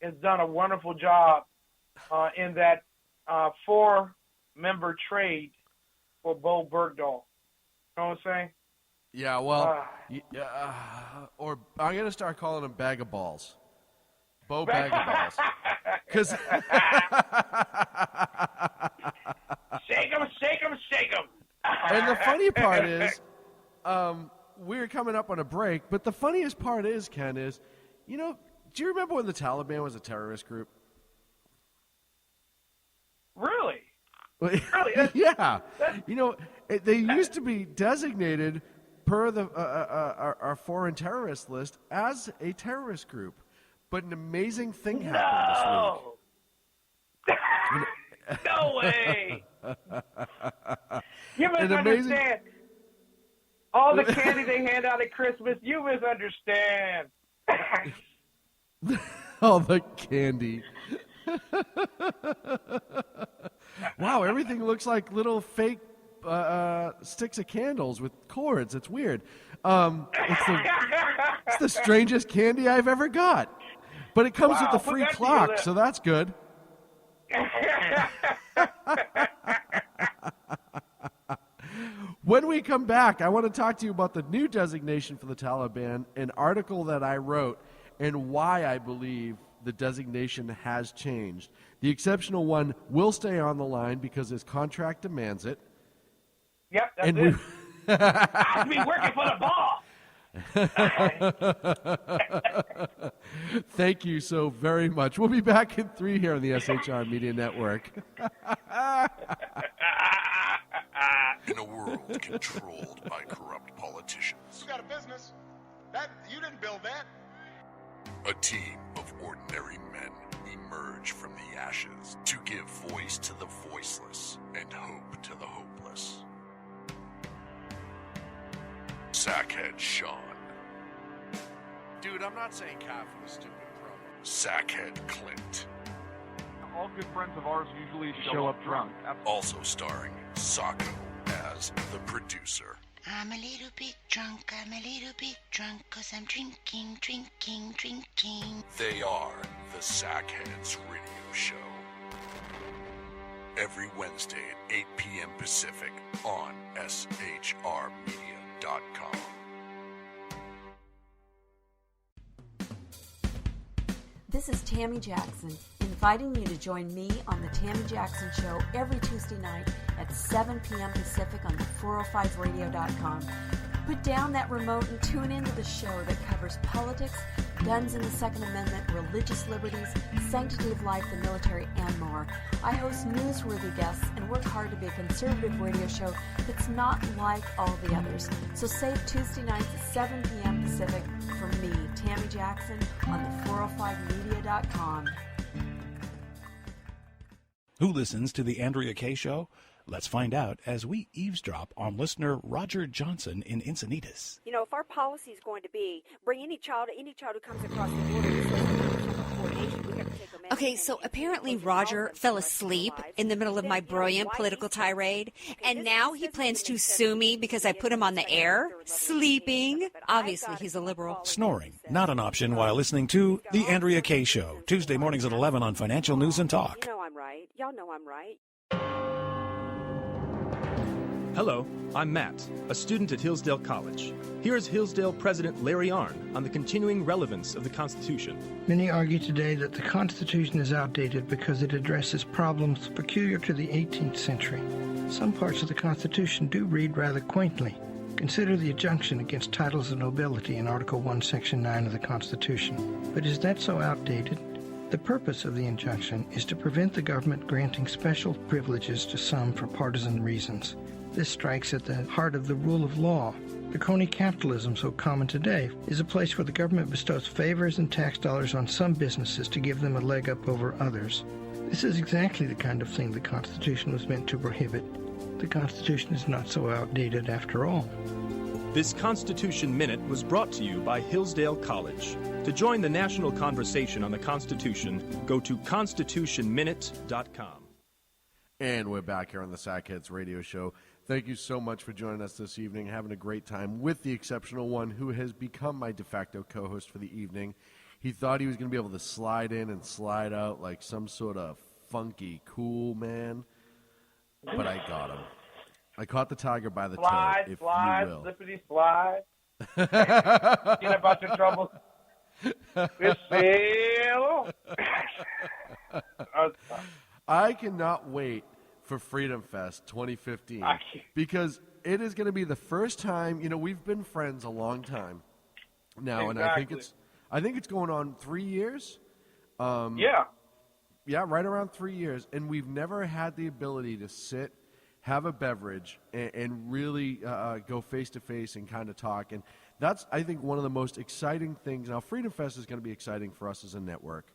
has done a wonderful job in that 4-member trade for Bo Bergdahl. You know what I'm saying? Yeah, well, or I'm going to start calling him Bag of Balls. Bo Bag of Balls. Because shake him, shake him, shake him. And the funny part is, we're coming up on a break, but the funniest part is, Ken, is, do you remember when the Taliban was a terrorist group? Really? Really? Yeah. They used to be designated per our foreign terrorist list as a terrorist group. But an amazing thing happened this week. No way! You misunderstand. All the candy they hand out at Christmas, you misunderstand. All the candy. Wow, everything looks like little fake sticks of candles with cords. It's weird. It's the strangest candy I've ever got. But it comes with a free clock, so that's good. When we come back, I want to talk to you about the new designation for the Taliban, an article that I wrote, and why I believe the designation has changed. The exceptional one will stay on the line because his contract demands it. Yep, that's it. I'll be working for the ball. Thank you so very much. We'll be back in 3 here on the SHR Media Network. In a world controlled by corrupt politicians. You got a business. You didn't build that. A team of ordinary men emerge from the ashes to give voice to the voiceless and hope to the hopeless. Sackhead Sean. Dude, I'm not saying cow for the stupid promo. Sackhead Clint. All good friends of ours usually show up drunk. Also starring Soko as the producer. I'm a little bit drunk, 'cause I'm drinking. They are the Sackheads Radio Show. every Wednesday at 8 p.m. Pacific on shrmedia.com. This is Tammy Jackson, inviting you to join me on the Tammy Jackson Show every Tuesday night at 7 p.m. Pacific on the 405radio.com. Put down that remote and tune into the show that covers politics, guns and the Second Amendment, religious liberties, sanctity of life, the military, and more. I host newsworthy guests and work hard to be a conservative radio show that's not like all the others. So save Tuesday nights at 7 p.m. Pacific for me, Tammy Jackson, on the 405media.com. Who listens to the Andrea Kaye Show? Let's find out as we eavesdrop on listener Roger Johnson in Encinitas. You know, if our policy is going to be bring any child who comes across the border to coordination, we have to take them in. Okay, so apparently Roger fell asleep in the middle of my brilliant political tirade, and now he plans to sue me because I put him on the air, sleeping. Obviously, he's a liberal. Snoring, not an option while listening to The Andrea Kaye Show, Tuesday mornings at 11 on Financial News and Talk. You know I'm right. Y'all know I'm right. Hello, I'm Matt, a student at Hillsdale College. Here is Hillsdale President Larry Arnn on the continuing relevance of the Constitution. Many argue today that the Constitution is outdated because it addresses problems peculiar to the 18th century. Some parts of the Constitution do read rather quaintly. Consider the injunction against titles of nobility in Article 1, Section 9 of the Constitution. But is that so outdated? The purpose of the injunction is to prevent the government granting special privileges to some for partisan reasons. This strikes at the heart of the rule of law. The crony capitalism so common today is a place where the government bestows favors and tax dollars on some businesses to give them a leg up over others. This is exactly the kind of thing the Constitution was meant to prohibit. The Constitution is not so outdated after all. This Constitution Minute was brought to you by Hillsdale College. To join the national conversation on the Constitution, go to constitutionminute.com. And we're back here on the Sackheads Radio Show. Thank you so much for joining us this evening, having a great time with the exceptional one who has become my de facto co-host for the evening. He thought he was going to be able to slide in and slide out like some sort of funky, cool man, but I got him. I caught the tiger by the toe, if you will. Slippity slide. Get about your troubles. With sail. I cannot wait for Freedom Fest 2015 because it is going to be the first time. You know, we've been friends a long time now, and I think it's going on 3 years. Yeah, right around 3 years, and we've never had the ability to sit, have a beverage, and really go face to face and kind of talk. And that's, I think, one of the most exciting things. Now, Freedom Fest is going to be exciting for us as a network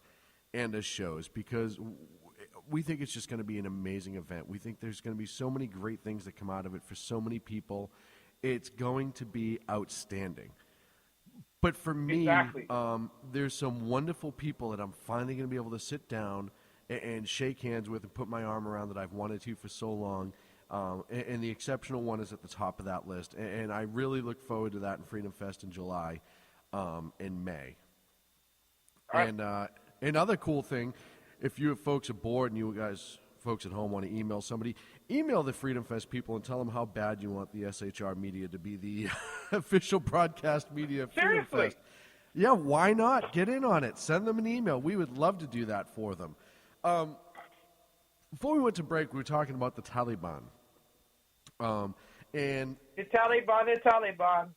and as shows because we think it's just going to be an amazing event. We think there's going to be so many great things that come out of it for so many people. It's going to be outstanding. But for me, there's some wonderful people that I'm finally going to be able to sit down and shake hands with and put my arm around that I've wanted to for so long. And the exceptional one is at the top of that list. And I really look forward to that in Freedom Fest in July and May. And another cool thing, if you folks are bored and you guys, folks at home, want to email somebody, email the Freedom Fest people and tell them how bad you want the SHR media to be the official broadcast media of Freedom Fest. Yeah, why not? Get in on it. Send them an email. We would love to do that for them. Before we went to break, we were talking about the Taliban. And the Taliban.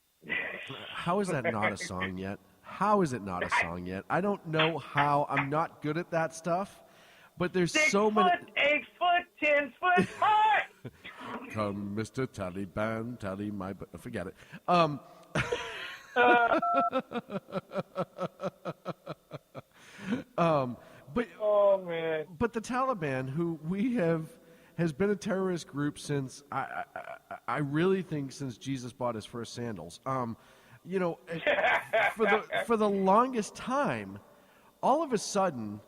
How is that not a song yet? How is it not a song yet? I don't know how. I'm not good at that stuff. But there's so many. 6 foot, 8 foot, 10 foot high. Come, Mr. Taliban, tally my. Forget it. But oh man! But the Taliban, who has been a terrorist group since I really think since Jesus bought his first sandals. You know, for the longest time, all of a sudden,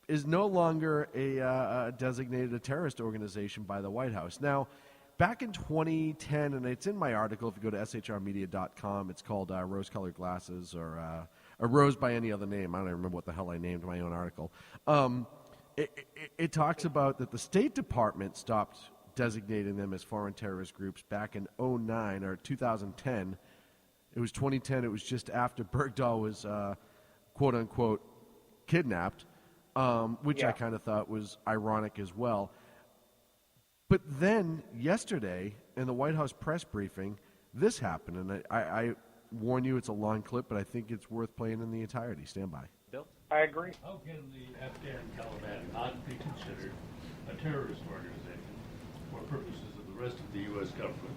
is no longer a designated a terrorist organization by the White House. Now, back in 2010, and it's in my article, if you go to shrmedia.com, it's called Rose-Colored Glasses, or Rose by any other name. I don't even remember what the hell I named my own article. it talks about that the State Department stopped designating them as foreign terrorist groups back in 2009 or 2010. It was 2010. It was just after Bergdahl was, quote unquote, kidnapped, which I kind of thought was ironic as well. But then yesterday in the White House press briefing, this happened, and I warn you, it's a long clip, but I think it's worth playing in the entirety. Stand by. Bill? I agree. How can the Afghan Taliban not be considered a terrorist organization for purposes of the rest of the U.S. government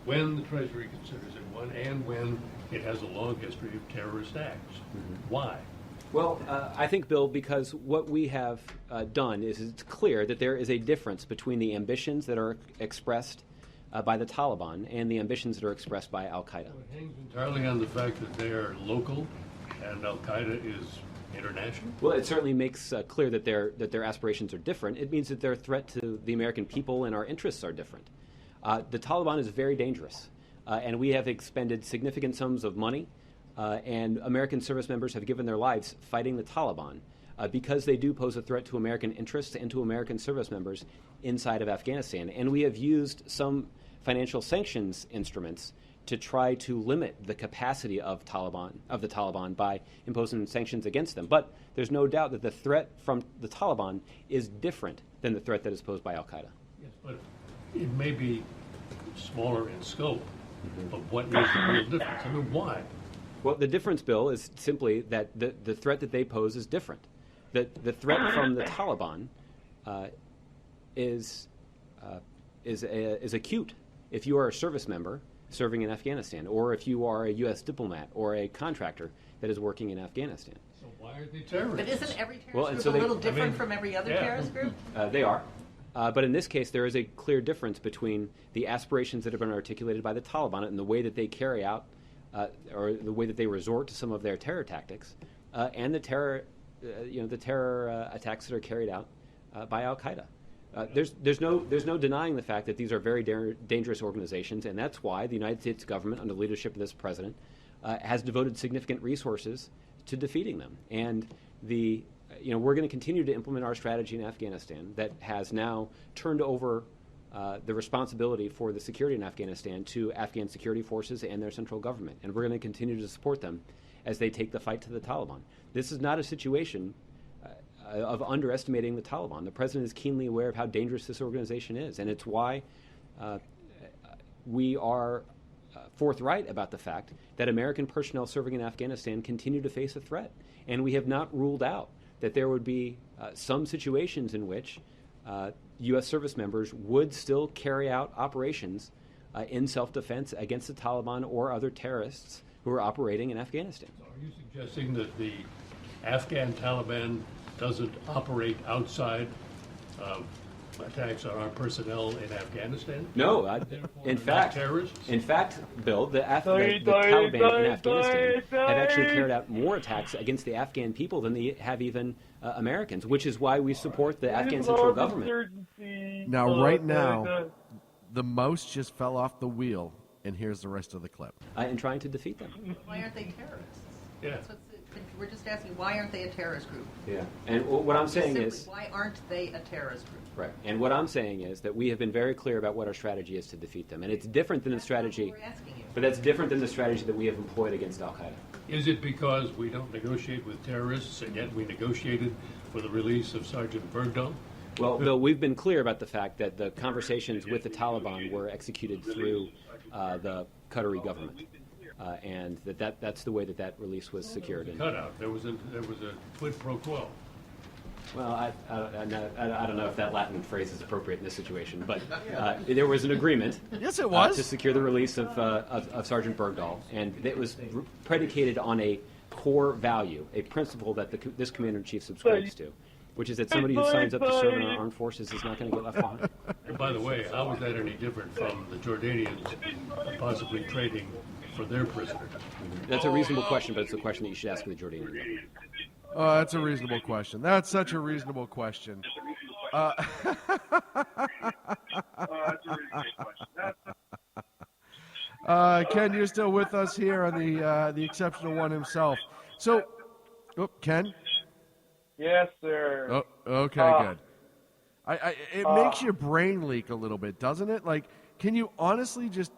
when the Treasury considers it one and when it has a long history of terrorist acts? Why? Well, I think, Bill, because what we have done is it's clear that there is a difference between the ambitions that are expressed by the Taliban and the ambitions that are expressed by al-Qaeda. It hangs entirely on the fact that they are local and al-Qaeda is international? Well, it certainly makes clear that their aspirations are different. It means that their threat to the American people and our interests are different. The Taliban is very dangerous, and we have expended significant sums of money, and American service members have given their lives fighting the Taliban because they do pose a threat to American interests and to American service members inside of Afghanistan. And we have used some financial sanctions instruments to try to limit the capacity of the Taliban by imposing sanctions against them. But there's no doubt that the threat from the Taliban is different than the threat that is posed by al-Qaeda. Yes, but it may be smaller in scope, but what is the real difference? I mean, why? Well, the difference, Bill, is simply that the threat that they pose is different. The threat from the Taliban is acute. If you are a service member serving in Afghanistan, or if you are a U.S. diplomat or a contractor that is working in Afghanistan. So why are they terrorists? But isn't every terrorist Well, and group so a little different from every other terrorist group? They are. But in this case, there is a clear difference between the aspirations that have been articulated by the Taliban and the way that they carry out, or the way that they resort to some of their terror tactics, and the terror attacks that are carried out by al-Qaeda. There's no denying the fact that these are very dangerous organizations, and that's why the United States government, under the leadership of this president, has devoted significant resources to defeating them. And we're going to continue to implement our strategy in Afghanistan that has now turned over the responsibility for the security in Afghanistan to Afghan security forces and their central government. And we're going to continue to support them as they take the fight to the Taliban. This is not a situation of underestimating the Taliban. The president is keenly aware of how dangerous this organization is, and it's why we are forthright about the fact that American personnel serving in Afghanistan continue to face a threat. And we have not ruled out that there would be some situations in which U.S. service members would still carry out operations in self-defense against the Taliban or other terrorists who are operating in Afghanistan. So are you suggesting that the Afghan Taliban doesn't operate outside attacks on our personnel in Afghanistan? No, in fact, Bill, the Taliban in Afghanistan have actually carried out more attacks against the Afghan people than they have even Americans, which is why we support the Afghan central government. Now, right now, the mouse just fell off the wheel, and here's the rest of the clip. In trying to defeat them. Why aren't they terrorists? Yeah. We're just asking, why aren't they a terrorist group? Yeah, and what I'm saying is... Why aren't they a terrorist group? Right, and what I'm saying is that we have been very clear about what our strategy is to defeat them, and it's different than the strategy... But that's different than the strategy that we have employed against al-Qaeda. Is it because we don't negotiate with terrorists, and yet we negotiated for the release of Sergeant Bergdahl? Well, Bill, we've been clear about the fact that the conversations with the Taliban were executed through the Qatari government. And that's the way that release was secured. Cutout. There was a quid pro quo. Well, I don't know if that Latin phrase is appropriate in this situation, but there was an agreement. Yes, it was to secure the release of Sergeant Bergdahl, and it was predicated on a core value, a principle that this commander-in-chief subscribes to, which is that somebody who signs up to serve in our armed forces is not going to get left behind. And by the way, how is that any different from the Jordanians possibly trading for their prisoners? That's a reasonable question, but it's a question that you should ask the Jordanians. Oh, that's a reasonable question. That's such a reasonable question. Ken, you're still with us here on the exceptional one himself. So, Ken? Yes, sir. Oh, okay, good. It makes your brain leak a little bit, doesn't it? Like, can you honestly just?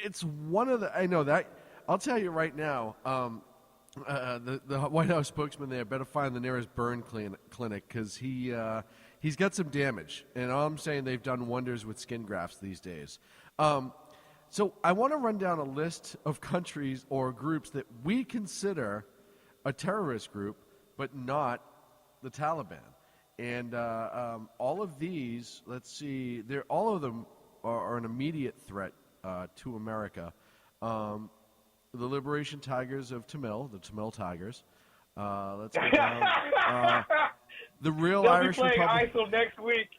It's one of the. I know that. I'll tell you right now. The White House spokesman there better find the nearest burn clinic because he's got some damage, and all I'm saying they've done wonders with skin grafts these days. So I want to run down a list of countries or groups that we consider a terrorist group, but not the Taliban. And all of these, let's see, all of them are an immediate threat to America. The Liberation Tigers of Tamil, the Tamil Tigers. Let's go down. The Real They'll Irish be playing Republic. ISIL next week.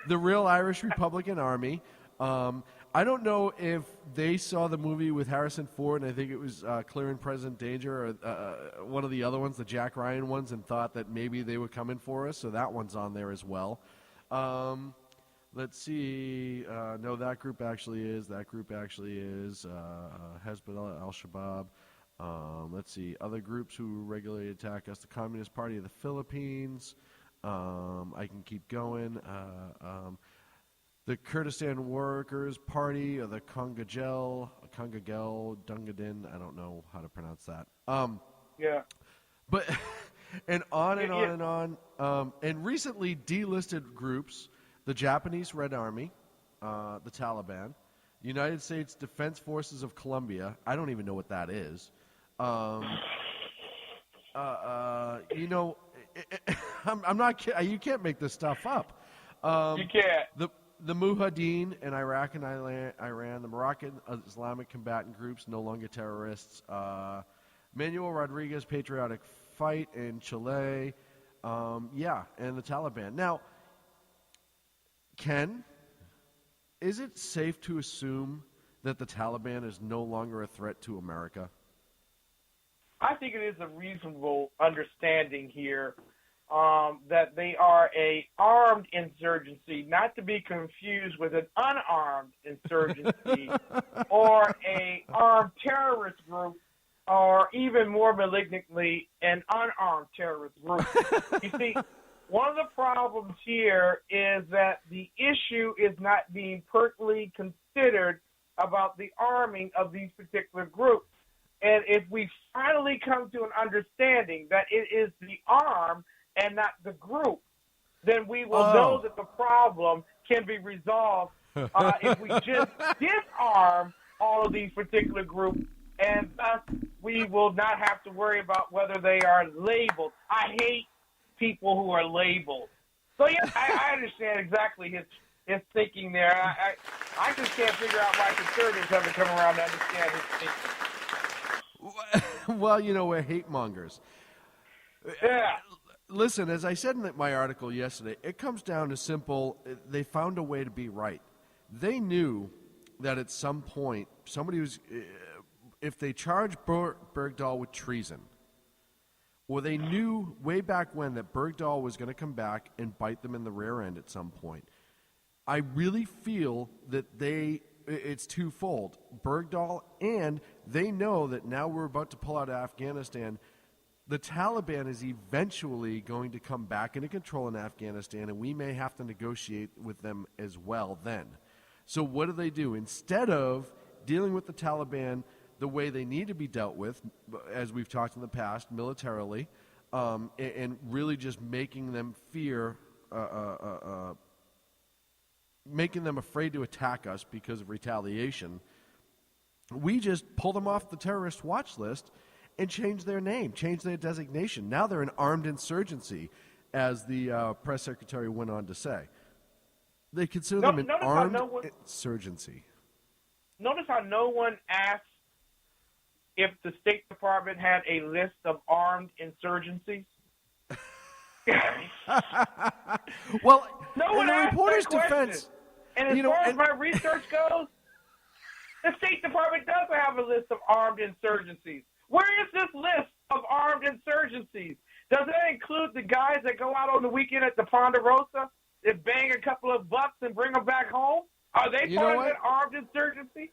The Real Irish Republican Army. I don't know if they saw the movie with Harrison Ford, and I think it was Clear and Present Danger, or one of the other ones, the Jack Ryan ones, and thought that maybe they were coming for us, so that one's on there as well. Let's see. No, that group actually is. Hezbollah, Al-Shabaab. Let's see. Other groups who regularly attack us. The Communist Party of the Philippines. I can keep going. The Kurdistan Workers' Party, or the Kongagel, Dungadin. I don't know how to pronounce that. Yeah. But, and on and on and on. And recently delisted groups, the Japanese Red Army, the Taliban, United States Defense Forces of Colombia. I don't even know what that is. I'm not kidding. You can't make this stuff up. You can't. The Mujahideen in Iraq and Iran, the Moroccan Islamic combatant groups, no longer terrorists. Manuel Rodriguez Patriotic Fight in Chile. And the Taliban. Now, Ken, is it safe to assume that the Taliban is no longer a threat to America? I think it is a reasonable understanding here that they are a armed insurgency, not to be confused with an unarmed insurgency or a armed terrorist group, or even more malignantly, an unarmed terrorist group. You see, one of the problems here is that the issue is not being pertinently considered about the arming of these particular groups. And if we finally come to an understanding that it is the arm and not the group, then we will know that the problem can be resolved if we just disarm all of these particular groups, and thus we will not have to worry about whether they are labeled. I hate people who are labeled. So, yeah, I understand exactly his thinking there. I just can't figure out why conservatives haven't come around to understand his thinking. Well, we're hate mongers. Yeah. Listen, as I said in my article yesterday, it comes down to simple. They found a way to be right. They knew that at some point somebody was, if they charged Bergdahl with treason, or they knew way back when that Bergdahl was going to come back and bite them in the rear end at some point. I really feel that it's twofold. Bergdahl, and they know that now we're about to pull out of Afghanistan. The Taliban is eventually going to come back into control in Afghanistan, and we may have to negotiate with them as well then. So what do? Instead of dealing with the Taliban the way they need to be dealt with, as we've talked in the past, militarily, and really just making them fear, making them afraid to attack us because of retaliation, we just pull them off the terrorist watch list and change their name, change their designation. Now they're an armed insurgency, as the press secretary went on to say. They consider them an armed insurgency. Notice how no one asked if the State Department had a list of armed insurgencies. Well, no one in the asked reporter's that question. defense, And as far as my research goes, the State Department does have a list of armed insurgencies. Where is this list of armed insurgencies? Does that include the guys that go out on the weekend at the Ponderosa and bang a couple of bucks and bring them back home? Are they part of that armed insurgency?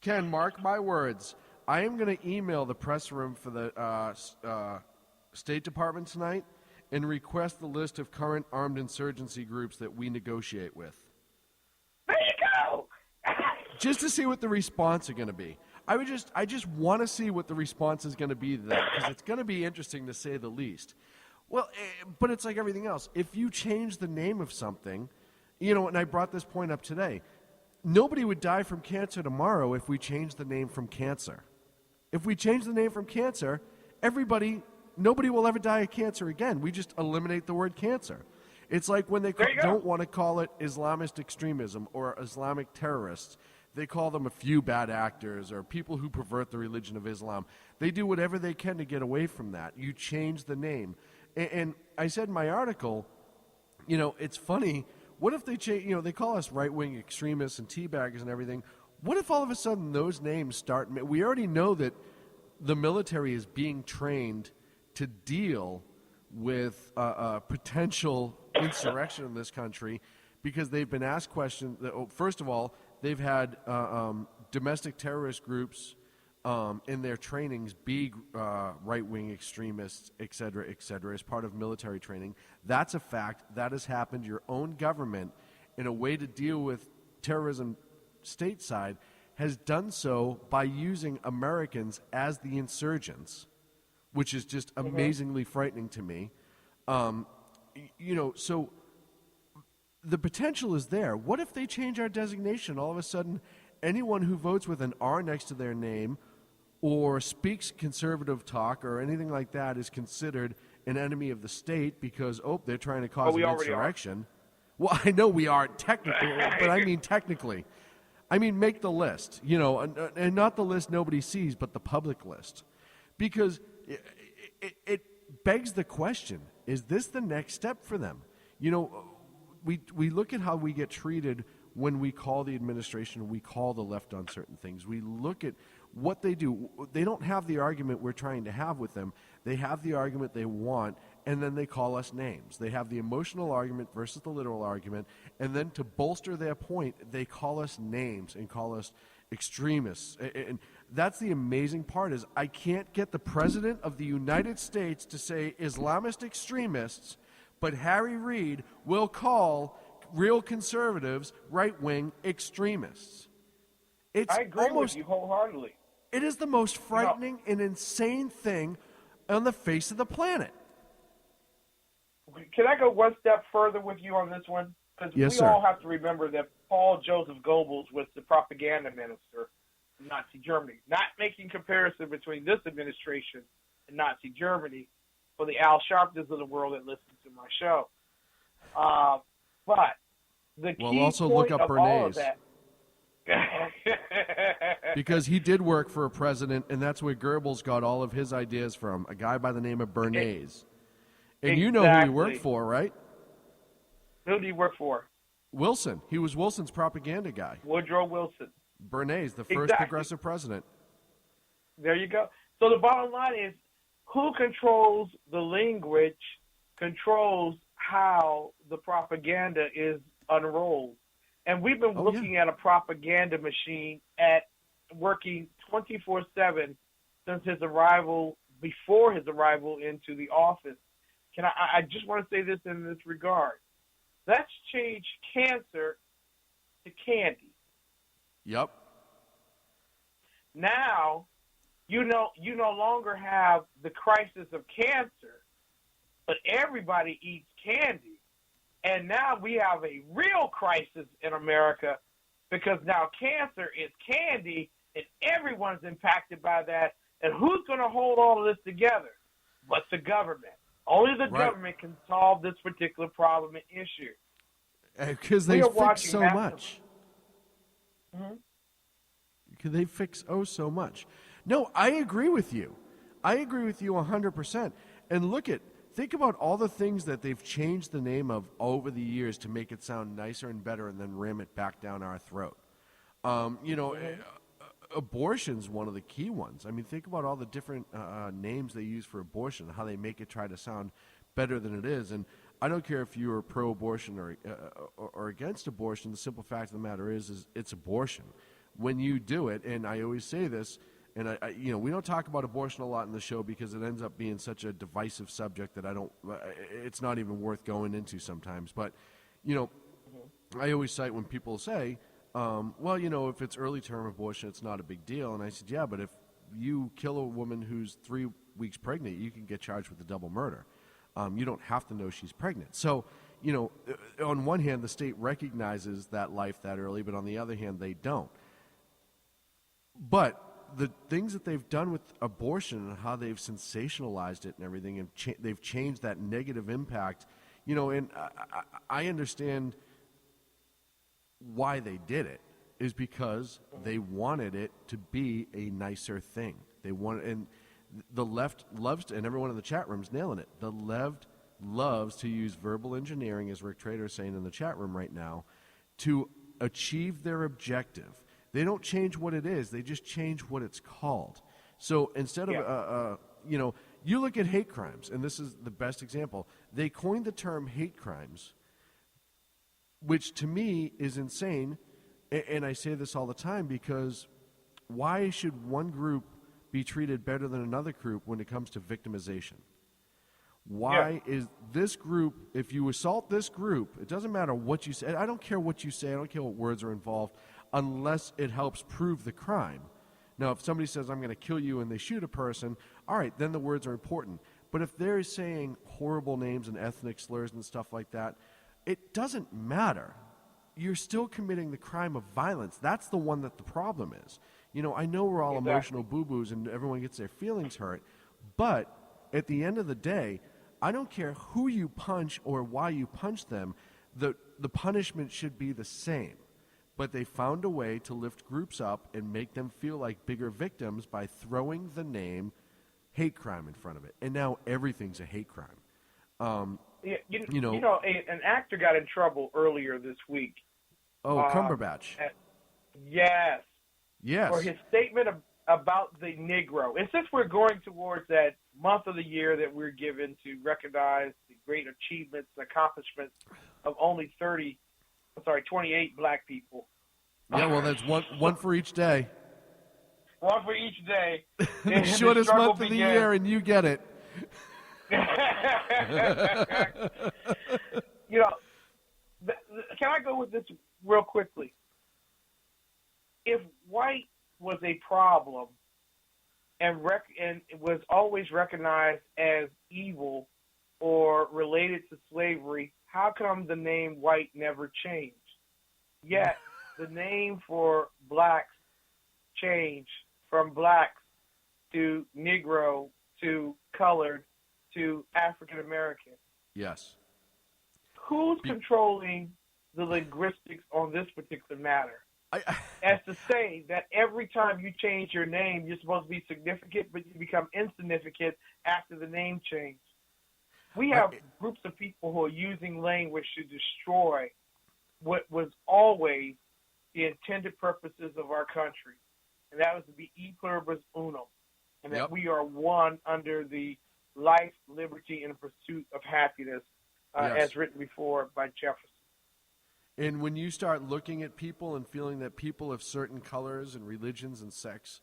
Ken, mark my words. I am going to email the press room for the State Department tonight and request the list of current armed insurgency groups that we negotiate with. There you go. Just to see what the response are going to be. I just want to see what the response is going to be to that, because it's going to be interesting to say the least. Well, but it's like everything else. If you change the name of something, and I brought this point up today, nobody would die from cancer tomorrow if we changed the name from cancer. If we change the name from cancer, nobody will ever die of cancer again. We just eliminate the word cancer. It's like when they don't want to call it Islamist extremism or Islamic terrorists. They call them a few bad actors or people who pervert the religion of Islam. They do whatever they can to get away from that. You change the name. And I said in my article, it's funny. What if they change, they call us right-wing extremists and teabaggers and everything. What if all of a sudden those names start, we already know that the military is being trained to deal with potential insurrection in this country because they've been asked questions. First of all, they've had domestic terrorist groups in their trainings be right-wing extremists, et cetera, as part of military training. That's a fact. That has happened. Your own government, in a way to deal with terrorism stateside, has done so by using Americans as the insurgents, which is just amazingly frightening to me. So the potential is there. What if they change our designation? All of a sudden, anyone who votes with an R next to their name or speaks conservative talk or anything like that is considered an enemy of the state because, they're trying to cause an insurrection. Well, I know we are technically, but I mean technically. I mean make the list, and not the list nobody sees, but the public list. Because it begs the question, is this the next step for them? We look at how we get treated when we call the administration, we call the left on certain things. We look at what they do. They don't have the argument we're trying to have with them. They have the argument they want, and then they call us names. They have the emotional argument versus the literal argument, and then to bolster their point, they call us names and call us extremists. And that's the amazing part, is I can't get the President of the United States to say Islamist extremists, but Harry Reid will call real conservatives right-wing extremists. I agree with you wholeheartedly. It is the most frightening and insane thing on the face of the planet. Can I go one step further with you on this one? Because we all have to remember that Paul Joseph Goebbels was the propaganda minister in Nazi Germany. Not making comparison between this administration and Nazi Germany for the Al Sharptons of the world that listen to my show. But the key also point look up of all of Bernays. that... Because he did work for a president, and that's where Goebbels got all of his ideas from, a guy by the name of Bernays. And you know who he worked for, right? Who did he work for? Wilson. He was Wilson's propaganda guy. Woodrow Wilson. Bernays, the first progressive president. There you go. So the bottom line is, who controls the language controls how the propaganda is unrolled. And we've been looking at a propaganda machine working 24/7 since his arrival, before his arrival into the office. I just want to say this in this regard. Let's change cancer to candy. Yep. Now, you no longer have the crisis of cancer, but everybody eats candy. And now we have a real crisis in America because now cancer is candy and everyone's impacted by that. And who's going to hold all of this together but the government? Only the government can solve this particular problem and issue. Because they fix so much. Mm-hmm. Because they fix so much. No, I agree with you. I agree with you 100%. And think about all the things that they've changed the name of over the years to make it sound nicer and better and then ram it back down our throat. Abortion's one of the key ones. I mean, think about all the different names they use for abortion, how they make it try to sound better than it is. And I don't care if you're pro-abortion or against abortion. The simple fact of the matter is it's abortion. When you do it, and I always say this, and we don't talk about abortion a lot in the show because it ends up being such a divisive subject that it's not even worth going into sometimes. But, I always cite when people say, if it's early term abortion, it's not a big deal. And I said, yeah, but if you kill a woman who's 3 weeks pregnant, you can get charged with a double murder. You don't have to know she's pregnant. So, on one hand, the state recognizes that life that early, but on the other hand, they don't. But the things that they've done with abortion and how they've sensationalized it and everything, and they've changed that negative impact, and I understand why they did it is because they wanted it to be a nicer thing. And the left loves to, and everyone in the chat room is nailing it. The left loves to use verbal engineering, as Rick Trader is saying in the chat room right now, to achieve their objective. They don't change what it is; they just change what it's called. So instead of you look at hate crimes, and this is the best example. They coined the term hate crimes, which to me is insane, and I say this all the time because why should one group be treated better than another group when it comes to victimization? Why is this group, if you assault this group, it doesn't matter what you say. I don't care what you say. I don't care what words are involved unless it helps prove the crime. Now, if somebody says, I'm going to kill you, and they shoot a person, all right, then the words are important. But if they're saying horrible names and ethnic slurs and stuff like that, it doesn't matter. You're still committing the crime of violence. That's the one that the problem is. I know we're all emotional boo-boos and everyone gets their feelings hurt, but at the end of the day, I don't care who you punch or why you punch them, the punishment should be the same. But they found a way to lift groups up and make them feel like bigger victims by throwing the name hate crime in front of it. And now everything's a hate crime. An actor got in trouble earlier this week. Oh, Cumberbatch. Yes. Yes. For his statement about the Negro. And since we're going towards that month of the year that we're given to recognize the great achievements and accomplishments of only 28 black people. Yeah, well, that's one for each day. One for each day. The shortest month of the year, and you get it. Can I go with this real quickly? If white was a problem and was always recognized as evil or related to slavery, how come the name white never changed? Yet the name for blacks changed from blacks to Negro to colored to African American. Yes. Who's controlling the linguistics on this particular matter? As to say that every time you change your name, you're supposed to be significant, but you become insignificant after the name change. We have groups of people who are using language to destroy what was always the intended purposes of our country, and that was to be e pluribus unum, and that we are one under the life, liberty, and pursuit of happiness, as written before by Jefferson. And when you start looking at people and feeling that people of certain colors and religions and sex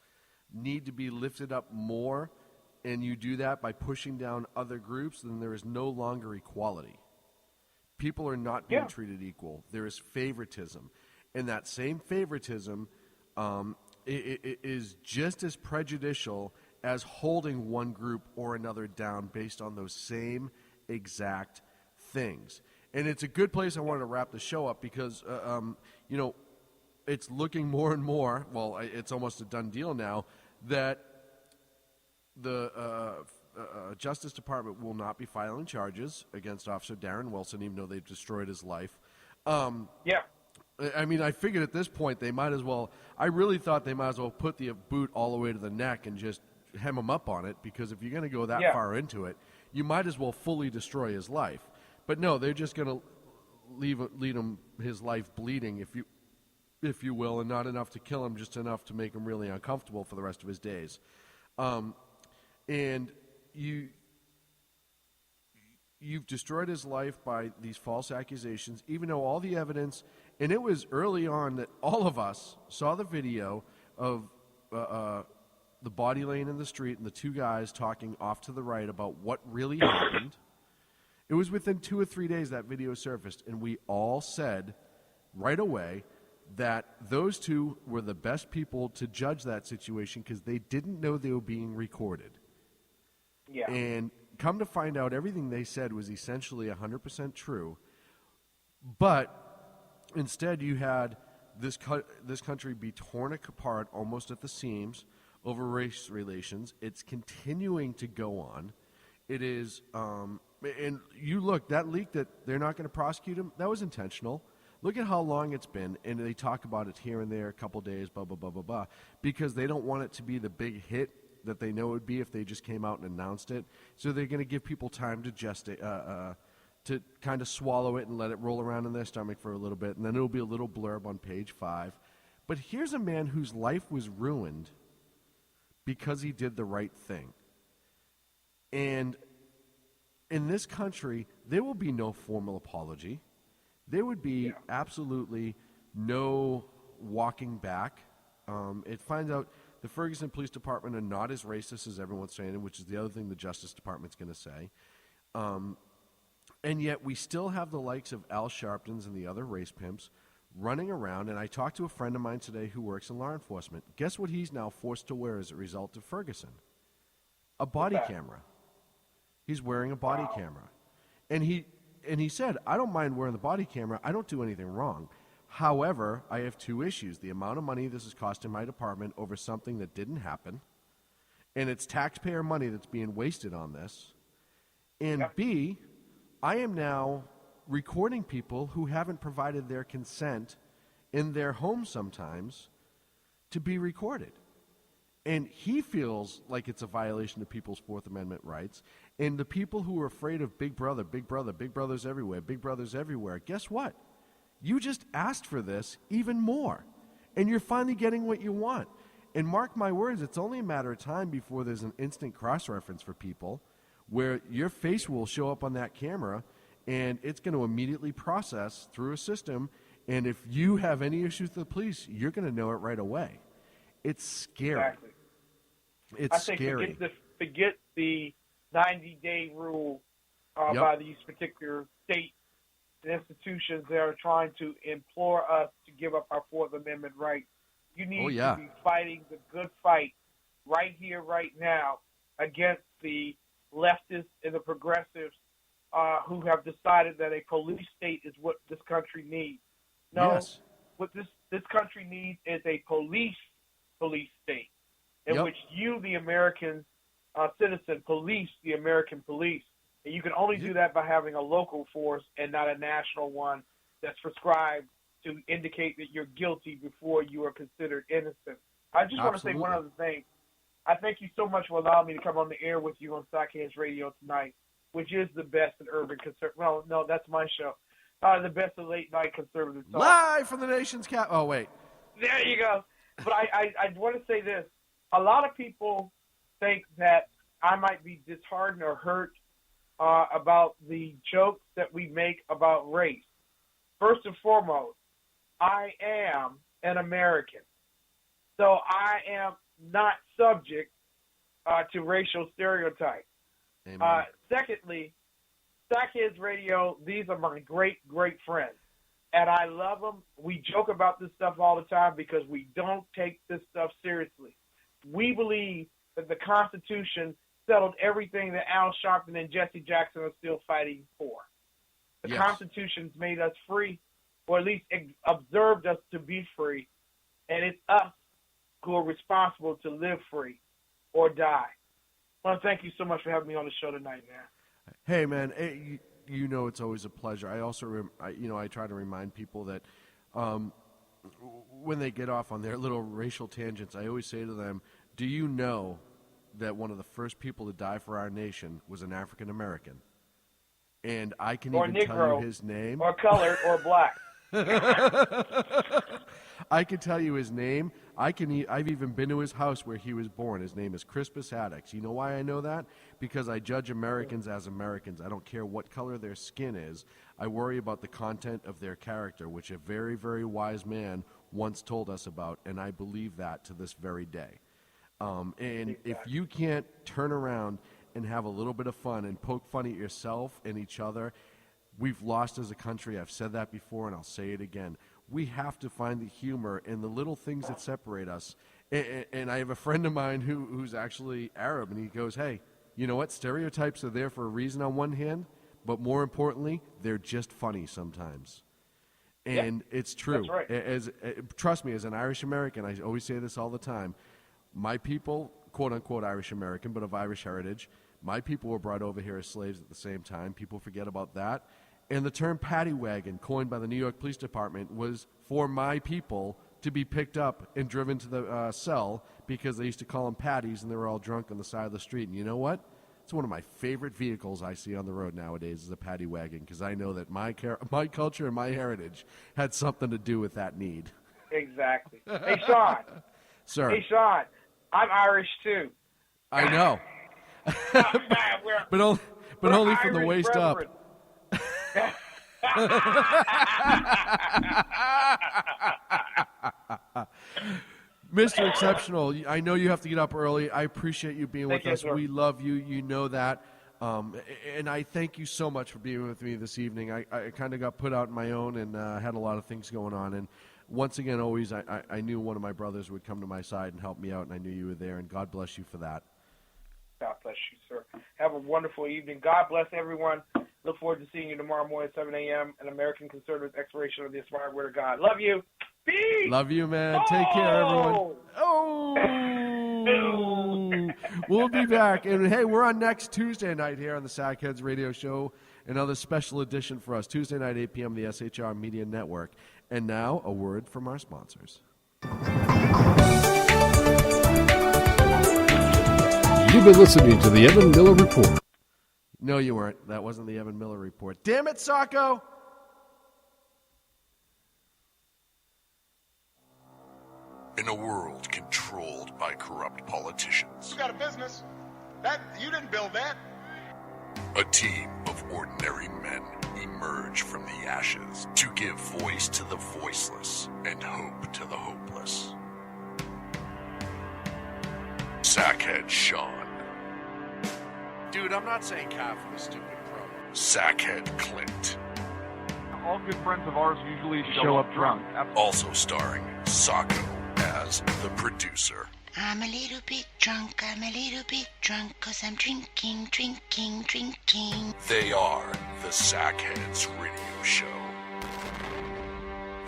need to be lifted up more, and you do that by pushing down other groups, then there is no longer equality. People are not being treated equal. There is favoritism. And that same favoritism is just as prejudicial as holding one group or another down based on those same exact things. And it's a good place I wanted to wrap the show up because, it's looking more and more, well, it's almost a done deal now, that the Justice Department will not be filing charges against Officer Darren Wilson, even though they've destroyed his life. I mean, I figured at this point they might as well, I really thought they might as well put the boot all the way to the neck and just hem him up on it, because if you're going to go that far into it, you might as well fully destroy his life. But no, they're just going to lead him his life bleeding, if you will, and not enough to kill him, just enough to make him really uncomfortable for the rest of his days. And you've destroyed his life by these false accusations, even though all the evidence, and it was early on that all of us saw the video of the body laying in the street and the two guys talking off to the right about what really happened. It was within 2 or 3 days that video surfaced, and we all said right away that those two were the best people to judge that situation because they didn't know they were being recorded. Yeah. And come to find out, everything they said was essentially 100% true. But instead, you had this country be torn apart almost at the seams over race relations. It's continuing to go on. It is, and you look, that leak that they're not going to prosecute him, that was intentional. Look at how long it's been, and they talk about it here and there, a couple days, blah, blah, blah, blah, blah, because they don't want it to be the big hit that they know it would be if they just came out and announced it. So they're going to give people time to to kind of swallow it and let it roll around in their stomach for a little bit, and then it'll be a little blurb on page 5. But here's a man whose life was ruined because he did the right thing. And in this country, there will be no formal apology. There would be absolutely no walking back. It finds out the Ferguson Police Department are not as racist as everyone's saying, which is the other thing the Justice Department's going to say. And yet we still have the likes of Al Sharptons and the other race pimps running around. And I talked to a friend of mine today who works in law enforcement. Guess what he's now forced to wear as a result of Ferguson? A body camera. He's wearing a body camera. And he said, I don't mind wearing the body camera. I don't do anything wrong. However, I have 2 issues. The amount of money this is costing my department over something that didn't happen. And it's taxpayer money that's being wasted on this. And B, I am now recording people who haven't provided their consent in their home sometimes to be recorded. And he feels like it's a violation of people's Fourth Amendment rights. And the people who are afraid of Big Brother, Big Brother, Big Brother's everywhere, Big Brother's everywhere, guess what? You just asked for this even more. And you're finally getting what you want. And mark my words, it's only a matter of time before there's an instant cross-reference for people where your face will show up on that camera and it's going to immediately process through a system. And if you have any issues with the police, you're going to know it right away. It's scary. Exactly. It's I think scary. Forget the 90-day rule by these particular state institutions that are trying to implore us to give up our Fourth Amendment rights. You need to be fighting the good fight right here, right now, against the leftists and the progressives who have decided that a police state is what this country needs. No, what this country needs is a police state in which you, the American citizen, police the American police. And you can only do that by having a local force and not a national one that's prescribed to indicate that you're guilty before you are considered innocent. I just want to say one other thing. I thank you so much for allowing me to come on the air with you on Stockheads Radio tonight, which is the best in urban conservative. Well, no, that's my show. The best of late night conservative talk. Live from the nation's capital. Oh, wait. There you go. But I want to say this. A lot of people think that I might be disheartened or hurt about the jokes that we make about race. First and foremost, I am an American. So I am not subject to racial stereotypes. Secondly, Stockheads Radio, these are my great, great friends. And I love them. We joke about this stuff all the time because we don't take this stuff seriously. We believe that the Constitution settled everything that Al Sharpton and Jesse Jackson are still fighting for. The Constitution's made us free, or at least observed us to be free, and it's us who are responsible to live free or die. I want to thank you so much for having me on the show tonight, man. Hey, man, you know it's always a pleasure. I also, I try to remind people that when they get off on their little racial tangents, I always say to them, do you know that one of the first people to die for our nation was an African American? And I can even tell you his name. Or colored or black. I can tell you his name. I've even been to his house where he was born. His name is Crispus Attucks. You know why I know that? Because I judge Americans as Americans. I don't care what color their skin is. I worry about the content of their character, which a very, very wise man once told us about, and I believe that to this very day. And if you can't turn around and have a little bit of fun and poke fun at yourself and each other, we've lost as a country. I've said that before, and I'll say it again. We have to find the humor in the little things that separate us. And I have a friend of mine who's actually Arab, and he goes, hey, you know what? Stereotypes are there for a reason on one hand, but more importantly, they're just funny sometimes. And it's true. That's right. Trust me, as an Irish American, I always say this all the time. My people, quote unquote Irish American, but of Irish heritage, my people were brought over here as slaves at the same time. People forget about that. And the term paddy wagon, coined by the New York Police Department, was for my people to be picked up and driven to the cell because they used to call them paddies and they were all drunk on the side of the street. And you know what? It's one of my favorite vehicles I see on the road nowadays is a paddy wagon, because I know that my culture and my heritage had something to do with that need. Exactly. Hey, Sean. Sir. Hey, Sean. I'm Irish, too. I know. but only from the waist brethren. up. Mr. Exceptional, I know you have to get up early. I appreciate you being with us. Sir. We love you. You know that. And I thank you so much for being with me this evening. I kind of got put out on my own and had a lot of things going on. And once again, always, I knew one of my brothers would come to my side and help me out, and I knew you were there, and God bless you for that. God bless you, sir. Have a wonderful evening. God bless everyone. Look forward to seeing you tomorrow morning at 7 a.m. An American Conservative Exploration of the Inspired Word of God. Love you. Peace. Love you, man. Take care, everyone. Oh! We'll be back. And, hey, we're on next Tuesday night here on the Sackheads Radio Show. Another special edition for us. Tuesday night, 8 p.m., the SHR Media Network. And now, a word from our sponsors. You've been listening to the Evan Miller Report. No, you weren't. That wasn't the Evan Miller Report. Damn it, Soko! In a world controlled by corrupt politicians, You got a business. That you didn't build that. a team of ordinary men emerge from the ashes to give voice to the voiceless and hope to the hopeless. Sackhead Sean, Dude, I'm not saying cow for the stupid pro. Sackhead Clint, All good friends of ours usually show up drunk. also starring Soko as the producer. I'm a little bit drunk, 'cause I'm drinking. They are the Sackheads Radio Show.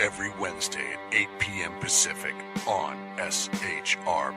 Every Wednesday at 8 p.m. Pacific on shrmedia.com.